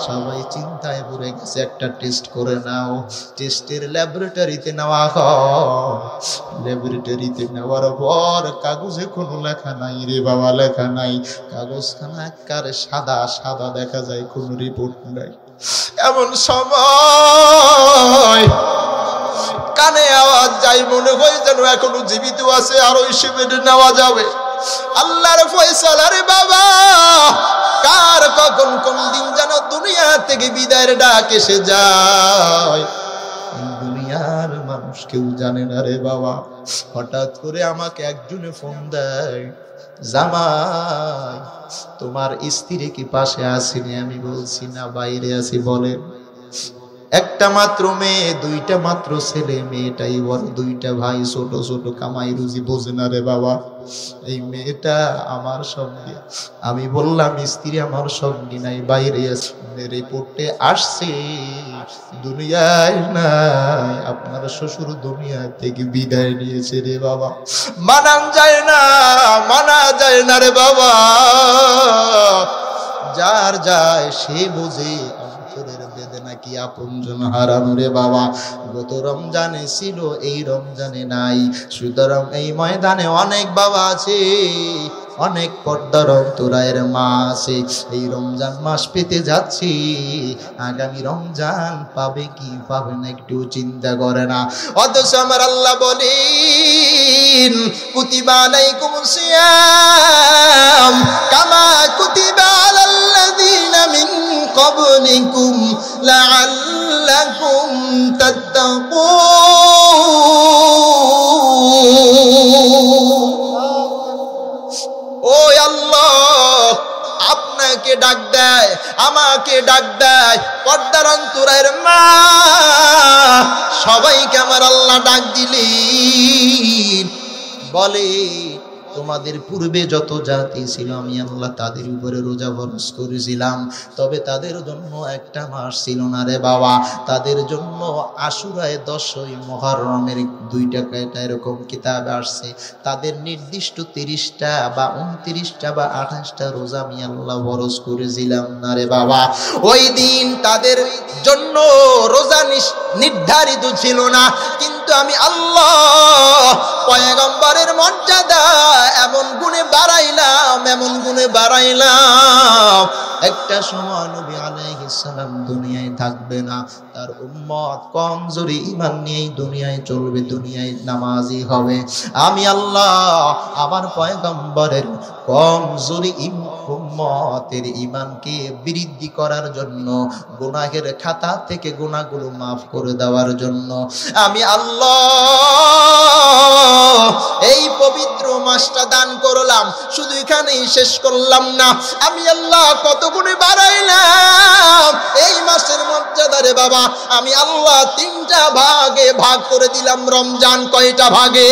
Speaker 1: সবাই চিন্তায় পড়ে গেছে, একটা টেস্ট করে নাও। টেস্টের ল্যাবরেটরিতে নেওয়া হয়, ল্যাবরেটরিতে নেওয়ার পর কাগজে কোনো লেখা নাই রে বাবা, লেখা নাই। কাগজখানা একেবারে সাদা সাদা দেখা যায়, কোনো রিপোর্ট নাই। এমন সময় কানে আওয়াজ যাই, মনে হয় যেন এখনো জীবিত আছে, আরো হিসেবে নেওয়া যাবে। আল্লাহর ফয়সালা রে বাবা, কার কখন কোন দিন যেন দুনিয়া থেকে বিদায়ের ডাক এসে যায়, দুনিয়ার মানুষ কেউ জানে না রে বাবা। হঠাৎ করে আমাকে একজনে ফোন দেয়, জামাই তোমার স্ত্রী কি পাশে আসেনি? আমি বলছি না, বাইরে আছি। বলে একটা মাত্র মেয়ে, দুইটা মাত্র ছেলে, মেয়েটাই বড়, দুইটা ভাই ছোট ছোট, কামাই রুজি বোঝে না রে বাবা। এই মেয়েটা আমার সঙ্গে। আমি বললাম স্ত্রী আমার সঙ্গে নাই, বাইরে আছে। রিপোর্টে আসছে দুনিয়ায় নাই, আপনার শ্বশুর দুনিয়া থেকে বিদায় নিয়েছে রে বাবা। মানান যায় না, মানা যায় না রে বাবা। যার যায় সে বোঝে অন্তরের বেদনা কি, আপনজন হারানো রে বাবা। গত রমজানে ছিল, এই রমজানে নাই। সুতরাং এই ময়দানে অনেক বাবা আছে, অনেক পর্দার অন্তরায়ের মা আছে। এই রমজান মাস পেতে যাচ্ছি, আগামী রমজান পাবে কি পাবে না একটু চিন্তা করে না। অথচ আমার আল্লাহ বলেন, কুতিবা আলাইকুমুস সিয়াম কামা কুতিবা আলাল্লাযীনা মিন ক্বাবলিকুম লাআল্লাকুম তাত্তাকুন। ও আল্লাহ, আপনাকে ডাক দেয়, আমাকে ডাক দেয়, পর্দার অন্তরের মা, সবাইকে আমার আল্লাহ ডাক দিলেন। বলে তোমাদের পূর্বে যত জাতি ছিল আমি আল্লাহ তাদের উপরে রোজা ফরজ করেছিলাম, তবে তাদের জন্য একটা মাস ছিল না রে বাবা। তাদের জন্য আশুরায় 10ই মুহররমের 2টা কয়টা এরকম কিতাবে আসছে, তাদের নির্দিষ্ট 30টা বা 29টা বা 28টা রোজা আমি আল্লাহ ফরজ করেছিলাম না রে বাবা। ওই দিন তাদের জন্য রোজা নির্ধারিত ছিল না, কিন্তু আমি আল্লাহ পয়গম্বরের মর্যাদা এমন গুণে বাড়াইলাম একটা সময় নবী আলাইহিস সালাম দুনিয়ায় থাকবে না, তার উম্মত কমজোরি ঈমান নিয়ে দুনিয়ায় চলবে, দুনিয়ায় নামাজি হবে। আমি আল্লাহ আমার পয়গম্বরের কমজোরি উম্মতের ঈমানকে বৃদ্ধি করার জন্য, গুনাহের খাতা থেকে গুনাহগুলো মাফ করে দেওয়ার জন্য আমি আল্লাহ এই পবিত্র মাসটা দান করলাম। শুধু এখানেই শেষ করলাম না, আমি আল্লাহ কত গুণে বাড়াইলাম এই মাসের মর্যাদা রে বাবা। আমি আল্লাহ 3টা ভাগে ভাগ করে দিলাম রমজান। কয়টা ভাগে?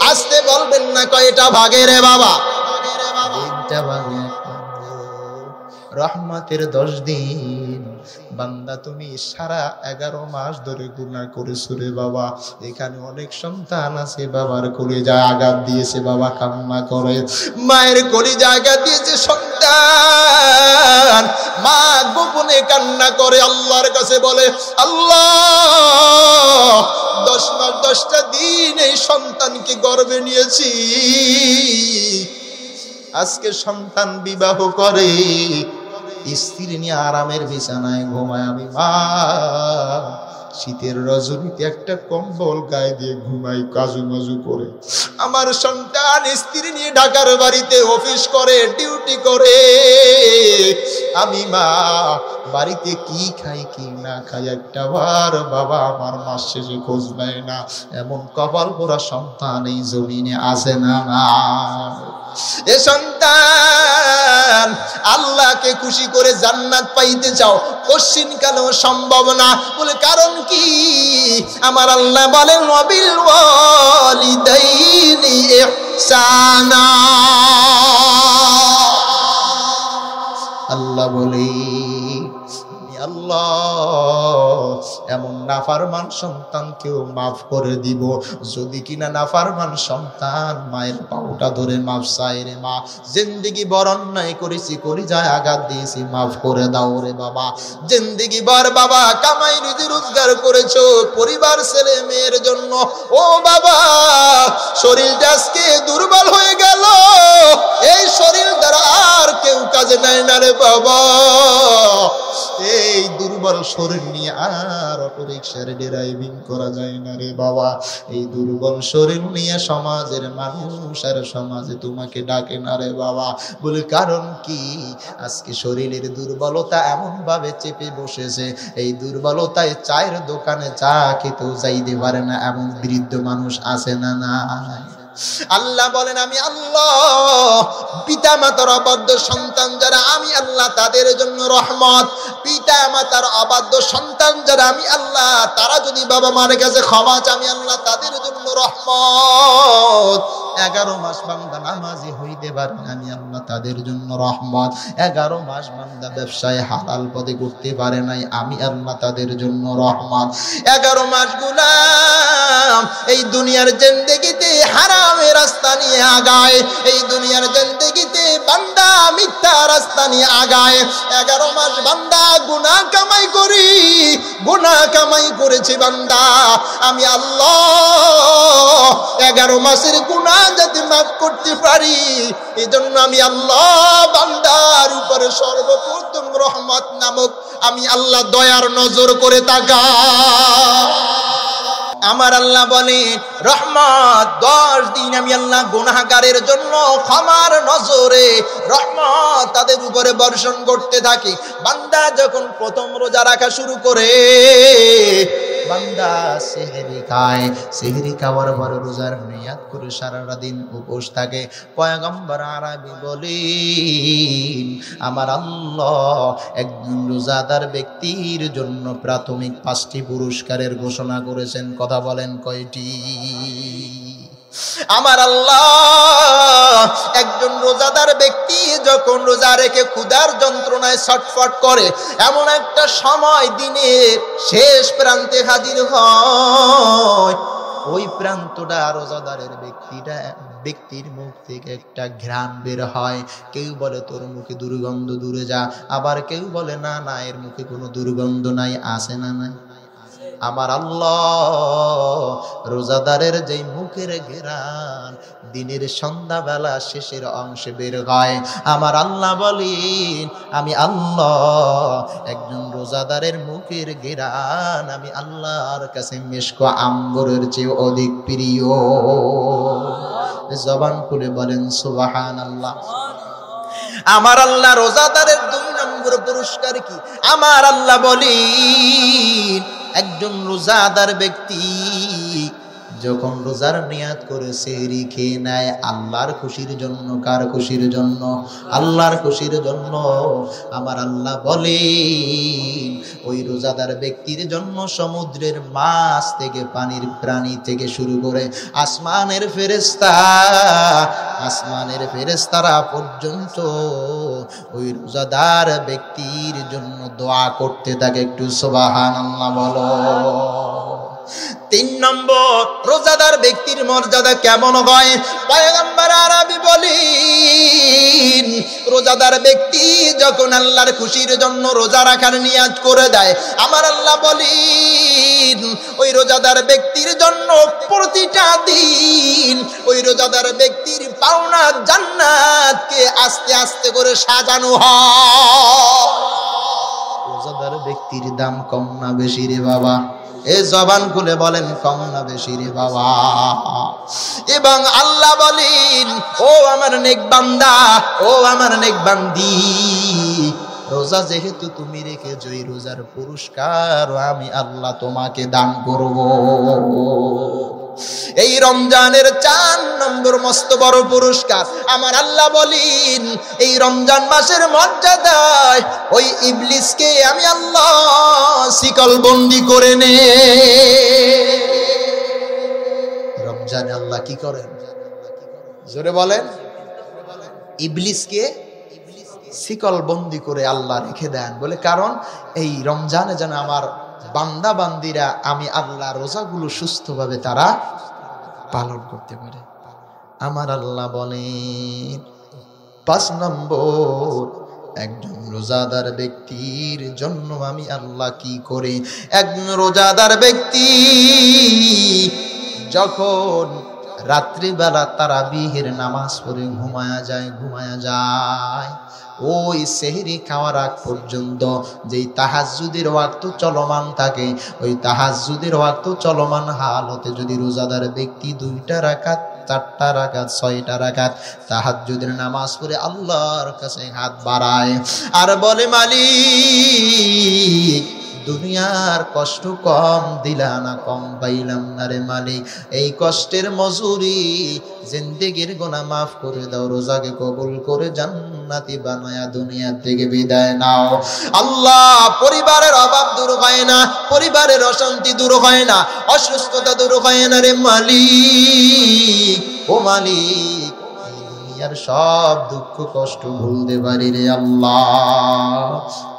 Speaker 1: আসতে বলবেন না, কয়টা ভাগে রে বাবা? 3টা ভাগে। রহমতের 10 দিন। বান্দা তুমি সারা 11 মাস ধরে গুনাহ করেছো রে বাবা। এখানে অনেক সন্তান আছে বাবার কলিজায় আঘাত দিয়েছে, বাবা কান্না করে। মায়ের কলিজায় আঘাত দিয়েছে সন্তান, মা গোপনে কান্না করে আল্লাহর কাছে বলে, আল্লাহ 10 মাস 10টা দিন এই সন্তানকে গর্ভে নিয়েছি, আজকে সন্তান বিবাহ করে স্ত্রী নিয়ে আরামের বিছানায় ঘুমায়। আমি মা শীতের রজনীতে একটা কম্বল গায়ে দিয়ে ঘুমাই কাজু মাজু করে। আমার সন্তান স্ত্রী নিয়ে ঢাকার বাড়িতে অফিস করে, ডিউটি করে। আমি মা বাড়িতে কি খাই কি না খাই একটা বার বাবা আমার মাস শেষে খোঁজ নেয় না। এমন কপাল পোড়া সন্তান এই জমিনে আছে না? এ সন্তান আল্লাহকে খুশি করে জান্নাত পাইতে চাও, কোশ্চিন কেন সম্ভব না? বলে কারণ কি? আমার আল্লাহ বলেন ওয়াবিল ওয়ালিদাইনি ইহসানা। আল্লাহ বলে আল্লাহ এমন নাফরমান সন্তানকেও মাফ করে দিব যদি কিনা নাফরমান সন্তান মায়ের পাউটা ধরে মাফ চায়। রে মা, জিন্দেগি বড় অন্যায় করেছি, কলিজায় আঘাত দিয়েছি, মাফ করে দাও রে বাবা। জিন্দেগি ভর বাবা কামাই রুজি রোজগার করেছো পরিবার ছেলে মেয়ের জন্য। ও বাবা শরীরটা আজকে দুর্বল হয়ে গেল, এই শরীর দ্বারা আর কেউ কাজে নেয় না রে বাবা। এই দুর্বল শরীর নিয়ে আর অটো রিকশার ড্রাইভিং করা যায় না রে বাবা। এই দুর্বল শরীর নিয়ে সমাজের মানুষ আর সমাজে তোমাকে ডাকে না রে বাবা। বলে কারণ কি? আজকে শরীরের দুর্বলতা এমন ভাবে চেপে বসেছে, এই দুর্বলতায় চায়ের দোকানে চা খেতেও যাইতে পারে না এমন বৃদ্ধ মানুষ আছে না? না। আল্লাহ বলেন আমি আল্লাহ পিতা মাতার অবাধ্য সন্তান যারা আমি আল্লাহ তাদের জন্য রহমত। পিতা মাতার অবাধ্য সন্তান যারা আমি আল্লাহ তারা যদি বাবা মার কাছে ক্ষমা চায় আমি আল্লাহ তাদের জন্য রহমত। 11 মাস বান্দা নামাজি হইতে পারে আমি আল্লাহ তাদের জন্য রহমত। 11 মাস বান্দা ব্যবসায় হালাল পথে করতে পারে নাই আমি আল্লাহ তাদের জন্য রহমত। 11 মাস গোলাম এই দুনিয়ার জিন্দেগিতে হারামের রাস্তা নিয়ে আগায়, এই দুনিয়ার জিন্দেগিতে বান্দা মিথ্যা রাস্তা নিয়ে আগায়। 11 মাস বান্দা গুনাহ কামাই করি, গুনাহ কামাই করেছি বান্দা আমি আল্লাহ 11 মাসের গুনাহ যাতে মাফ করতে পারি এজন্য আমি আল্লাহ বান্দার উপরে সর্বপ্রথম রহমত নামক আমি আল্লাহ দয়ার নজর করে তাকাই। আমার আল্লাহ বলে রহমত 10 দিন আমি আল্লাহ গুনাহগারের জন্য ক্ষমার নজরে রহমত তাদের উপরে বর্ষণ করতে থাকি। বান্দা যখন প্রথম রোজা রাখা শুরু করে বান্দা সেহরি খায়, সেহরি খাওয়ার পরে রোজার নিয়াত করে সারাটা দিন উপোস থাকে। পয়গম্বর আরবি বলেন আমার আল্লাহ একজন রোজাদার ব্যক্তির জন্য প্রাথমিক 5টি পুরস্কারের ঘোষণা করেছেন। কথা বলেন কয়টি? আমার আল্লাহ একজন রোজাদার ব্যক্তি যখন রোজা রেখে ক্ষুধার যন্ত্রণায় ছটফট করে এমন একটা সময় দিনের শেষ প্রান্তে হাজির হয়, ওই প্রান্তটা রোজাদারের ব্যক্তির মুখ থেকে একটা ঘ্রাণ বের হয়। কেউ বলে তোর মুখে দুর্গন্ধ দূরে যা, আবার কেউ বলে না না এর মুখে কোনো দুর্গন্ধ নাই। আছে না নাই? আমার আল্লাহ রোজাদারের যেই মুখের ঘেরান দিনের সন্ধ্যাবেলা শেষের অংশে বের হয়, আমার আল্লাহ বলেন আমি আল্লাহ একজন রোজাদারের মুখের ঘেরান আমি আল্লাহর কাছে মিশক আম্বরের চেয়ে অধিক প্রিয়। জবান খুলে বলেন সুবহানাল্লাহ। আমার আল্লাহ রোজাদারের 2 নম্বর পুরস্কার কি? আমার আল্লাহ বলেন একজন রোজাদার ব্যক্তি যখন রোজার নিয়াত করে সেহরি খেয়ে নেয় আল্লাহর খুশির জন্য। কার খুশির জন্য? আল্লাহর খুশির জন্য। আমার আল্লাহ বলেন ওই রোজাদার ব্যক্তির জন্য সমুদ্রের মাছ থেকে পানির প্রাণী থেকে শুরু করে আসমানের ফেরেশতারা পর্যন্ত ওই রোজাদার ব্যক্তির জন্য দোয়া করতে থাকে। একটু সুবহানাল্লাহ বলো। 3 নম্বর রোজাদার ব্যক্তির মর্যাদা কেমন হয়? পয়গম্বর আরবি বলেন রোজাদার ব্যক্তি যখন আল্লাহর খুশির জন্য রোজা রাখার নিয়াত করে দেয়, আমার আল্লাহ বলেন ওই রোজাদার ব্যক্তির জন্য প্রতিটা দিন ওই রোজাদার ব্যক্তির পাওনা জান্নাতকে আস্তে আস্তে করে সাজানো হয়। রোজাদার ব্যক্তির দাম কম না বেশি রে বাবা? এ জবান খুলে বলেন কম না বেশি রে বাবা? এবং আল্লাহ বলেন ও আমার নেক বান্দা, ও আমার নেক বান্দি, রোজা যেহেতু তুমি রেখেছো এই রোজার পুরস্কার আমি আল্লাহ তোমাকে দান করব। এই রমজানের 4 নম্বর মস্ত বড় পুরস্কার আমার আল্লাহ বলেন এই রমজান মাসের মর্যাদায় ওই ইবলিসকে আমি আল্লাহ শিকল বন্দি করে নে। রমজানে আল্লাহ কি করেন? জোরে বলেন। ইবলিসকে শিকল বন্দি করে আল্লাহ রেখে দেন। বলে কারণ এই রমজানে যেন আমার বান্দা বান্দিরা আমি আল্লাহ রোজাগুলো সুস্থভাবে তারা পালন করতে পারে। আমার আল্লাহ বলেন 5 নম্বর একজন রোজাদার ব্যক্তির জন্য আমি আল্লাহ কি করে? একজন রোজাদার ব্যক্তি যখন রাত্রিবেলা তারাবিহের নামাজ পড়ে ঘুমায়া যায় ওই সেহরি খাওয়ার আগ পর্যন্ত যেই তাহাজ্জুদের ওয়াক্ত চলমান থাকে ওই তাহাজ্জুদের ওয়াক্ত চলমান হালতে যদি রোজাদার ব্যক্তি 2টা রাকাত 4টা রাকাত 6টা রাকাত তাহাজ্জুদের নামাজ পড়ে আল্লাহর কাছে হাত বাড়ায় আর বলে মালিক দুনিয়ার কষ্ট কম দিলা না, কম পাইলাম না রে মালিক, এই কষ্টের মজুরি জিন্দেগির গুনাহ মাফ করে দাও, রোজাকে কবুল করে জান্নাতি বানায়া দুনিয়া থেকে বিদায় নাও। আল্লাহ পরিবারের অভাব দূর হয় না, পরিবারের অশান্তি দূর হয় না, অসুস্থতা দূর হয় না রে মালিক, ও মালিক আর সব দুঃখ কষ্ট ভুলতে পারি রে আল্লাহ।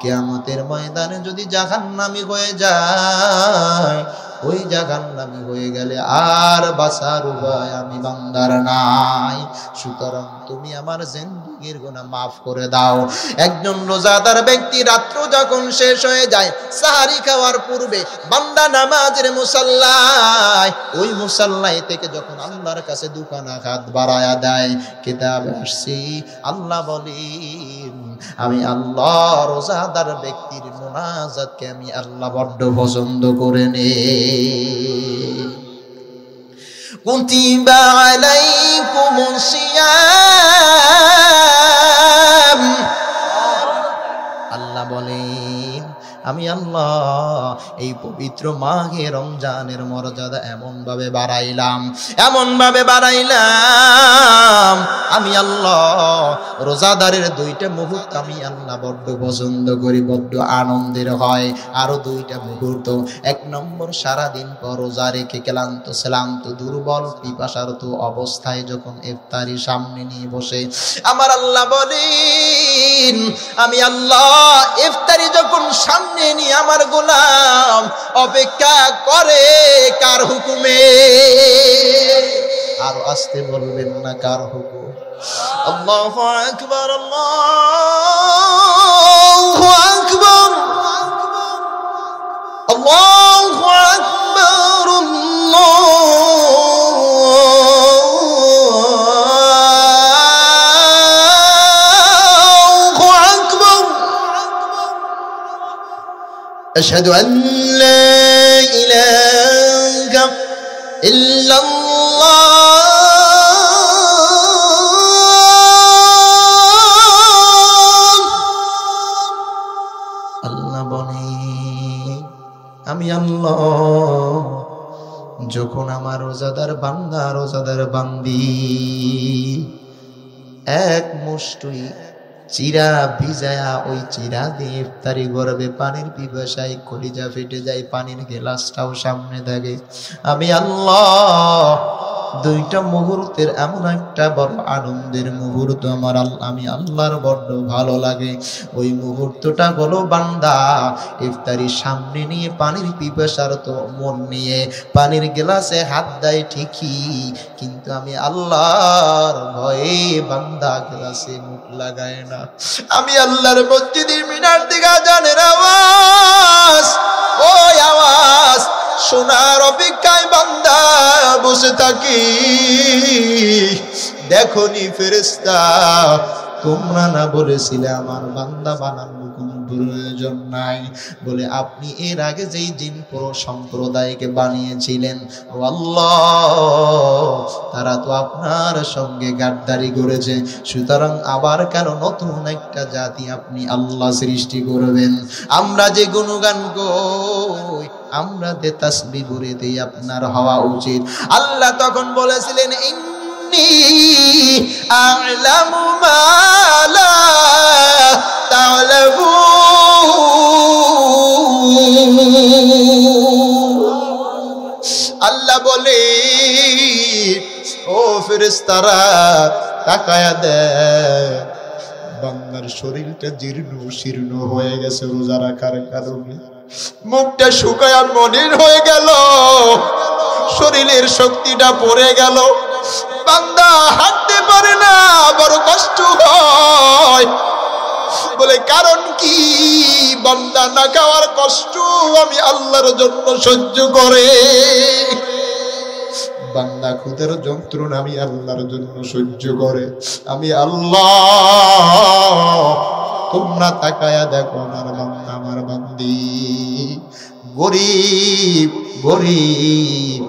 Speaker 1: কিয়ামতের ময়দানে যদি জাহান্নামী হয়ে যায়, ওই জাহান্নামী হয়ে গেলে আর বাঁচার উপায় আমি বান্দার নাই। সুতরাং তুমি আমার জিন্দেগির গুনাহ মাফ করে দাও। একজন রোজাদার ব্যক্তি রাত্র যখন শেষ হয়ে যায়, সাহারি খাওয়ার পূর্বে বান্দা নামাজের মুসাল্লায়, ওই মুসাল্লায় থেকে যখন আল্লাহর কাছে দুখানা হাত বাড়ায়া দেয়, কিতাবে আসছি আল্লাহ বলেন আমি আল্লাহ রোজাদার ব্যক্তির মুনাজাতকে আমি আল্লাহ বড্ড পছন্দ করে নে। কুতিবা আলাইকুমুস সিয়াম, আল্লাহ বলেন আমি আল্লাহ এই পবিত্র মাহে রমজানের মর্যাদা এমন ভাবে বাড়াইলাম আমি আল্লাহ রোজাদারের 2টা মুহূর্ত আমি আল্লাহ বড্ড পছন্দ করি, বড্ড আনন্দের হয়। আরো 2টা মুহূর্ত, 1 নম্বর সারাদিন পর রোজা রেখে ক্লান্ত দুর্বল পিপাসার্ত অবস্থায় যখন ইফতারি সামনে নিয়ে বসে আমার আল্লাহ বলেন আমি আল্লাহ ইফতারি যখন সামনে নিয়ে আমার গোলাম অপেক্ষা করে কার হুকুমে? আর আসতে বলবেন না কার হুকুম? আল্লাহু আকবার, আল্লাহু আকবার, আল্লাহু আশহাদু আল্লা ইলাহা ইল্লাল্লাহ আমি আল্লাহ যখন আমার রোজাদার বান্দা রোজাদার বান্দি এক মুষ্টি চিরা ভিজায়া ওই চিরা দিয়ে ইফতারি করবে, পানির পিপাসায় কলিজা ফেটে যায়, পানির গ্লাসটাও সামনে থাকে, আমি আল্লাহ দুইটা মুহূর্তের এমন একটা বড় আনন্দের মুহূর্ত আমি আল্লাহর বড্ড ভালো লাগে। ওই মুহূর্তটা হলো বান্দা ইফতারির সামনে নিয়ে পানির পিপাসার তো মন নিয়ে পানির গ্লাসে হাত দেয় ঠিকই, কিন্তু আমি আল্লাহর ভয়ে বান্দা গ্লাসে মুখ লাগায় না। আমি আল্লাহর মসজিদের মিনার দিকে আজানের আওয়াজ, ওই আওয়াজ শোনার অপেক্ষায় বান্দা বসে থাকি। দেখনি ফেরেশতা, তোমরা না বলেছিলে আমার বান্দা বানানোর কোনো প্রয়োজন নাই? বলে আপনি এর আগে যেই জিন সম্প্রদায়কে বানিয়েছিলেন ও আল্লাহ, তারা তো আপনার সঙ্গে গাদ্দারি করেছে, সুতরাং আবার কেন নতুন একটা জাতি আপনি আল্লাহ সৃষ্টি করবেন? আমরা যে গুণগান কই, আমরা যে তাসবিহ করে দেই, আপনার হওয়া উচিত। আল্লাহ তখন বলেছিলেন ইন্নী আ'লামু মা লা তা'লামুন। আল্লাহ বলে ও ফেরেশতারা তাকায়া দেখ, বান্দার শরীরটা জীর্ণ শীর্ণ হয়ে গেছে রোজা রাখার কারণে, মুখটা শুকায়া মলিন হয়ে গেল, শরীরের শক্তিটা পড়ে গেল, বান্দা হাঁটতে পারে না, বড় কষ্ট হয়। বলে কারণ কি? বান্দা না খাওয়ার কষ্ট আমি আল্লাহর জন্য সহ্য করে, বান্দা ক্ষুধার যন্ত্রণা আমি আল্লাহর জন্য সহ্য করে। আমি আল্লাহ, তোমরা তাকায়া দেখো আমার বান্দা আমার বান্দি গরিব গরিব।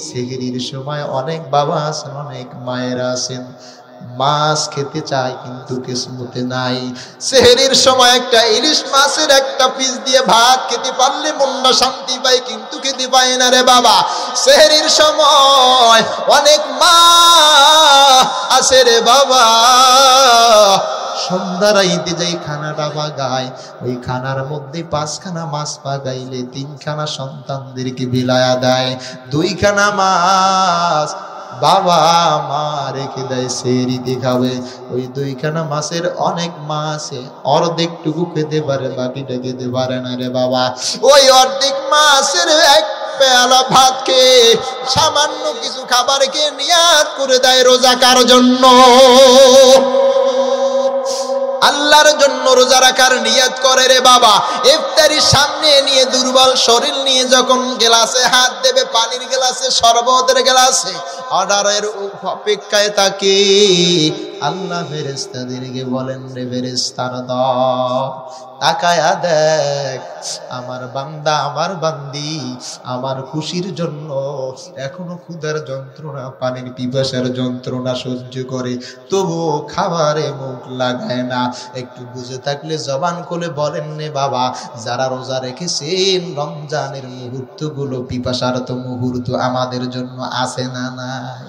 Speaker 1: সেহরির সময় অনেক বাবা আছেন, অনেক মায়েরা আছেন, মাছ খেতে চায় কিন্তু কিসমতে নাই। সেহরির সময় একটা ইলিশ মাছের একটা পিস দিয়ে ভাত খেতে পারলে মনটা শান্তি পায়, কিন্তু খেতে পায় না রে বাবা। সেহরির সময় অনেক মা আছে রে বাবা, সন্ধ্যা রাইতে যাই খানাটা পাকায়, ওই খানার মধ্যে 5খানা মাছ পাকাইলে 3খানা সন্তানদেরকে বিলায়া দেয়, 2খানা মাছ বাবা মা রেখে দেয় সেহরিতে খাবে। ওই 2খানা মাছের অনেক মা আছে অর্ধেকটুকু খেতে পারে, বাকিটা খেতে পারে না রে বাবা। ওই অর্ধেক মাছের এক পেয়ালা ভাত খেয়ে সামান্য কিছু খাবার খেয়ে নিয়াত করে দেয় রোজাকার জন্য, আল্লাহর জন্য রোজা রাখার নিয়ত করে রে বাবা। ইফতারির সামনে নিয়ে দুর্বল শরীর নিয়ে যখন গ্লাসে হাত দেবে, পানির গ্লাসে শরবতের গ্লাসে অর্ডারের অপেক্ষায় থাকে, আল্লাহ ফেরেশতাদেরকে বলেন রে ফেরেশতারা দাও, তাকায়া দেখ আমার বান্দা আমার বান্দি আমার খুশির জন্য এখনো ক্ষুধার যন্ত্রণা পানির পিপাসার যন্ত্রণা সহ্য করে, তবুও খাবারে মুখ লাগায় না। একটু বুঝে থাকলে জবান খুলে বলেন রে বাবা, যারা রোজা রেখেছেন রমজানের মুহূর্তগুলো পিপাসার তো মুহূর্ত আমাদের জন্য আছে না নাই?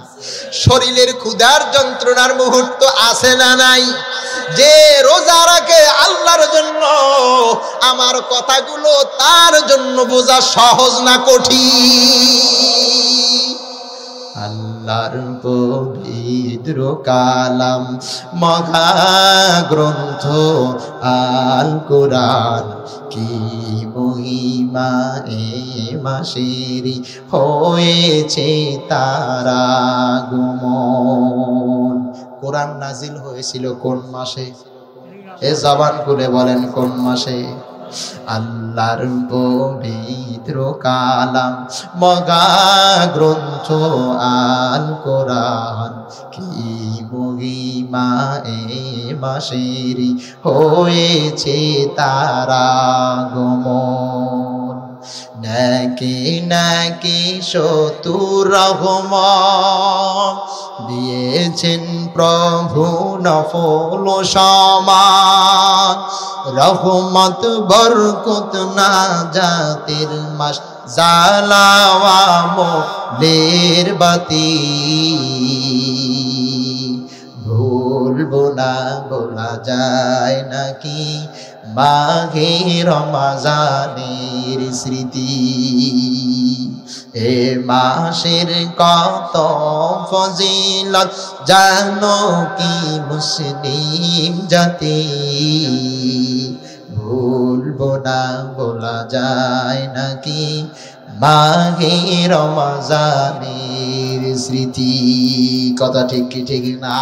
Speaker 1: শরীরের ক্ষুধার যন্ত্রণার মুহূর্ত আছে না নাই? যে রোজা রাখে আল্লাহর জন্য, আমার কথাগুলো তার জন্য বোঝা সহজ না কঠিন? আল্লাহর পবিত্র কালাম মহা গ্রন্থ আল কোরআন, কি মহিমা এ মাসেরি হয়েছে তারা আগমন। কোরআন নাজিল হয়েছিল কোন মাসে? এ জবান খুলে বলেন কোন মাসে? আল্লাহর পবিত্র কালাম মগা গ্রন্থ আল কোরআন কি মহিমা এ মাসেরি হয়েছে তারা গমন নাকি নাকি শতুর রহমান দিয়েছেন প্রভু নফল সমান রহমত বরকত না জাতির মাস জালাওয়া মোলের বাতি ভুলবো না বলা যায় নাকি মাঘে রমজানের স্মৃতি এ মাসের কত ফজিলত জানো কি মুসলিম জাতি ভুলবো না বলা যায় নাকি মাঘে রমজানের স্মৃতি কথা ঠিক কি ঠিক না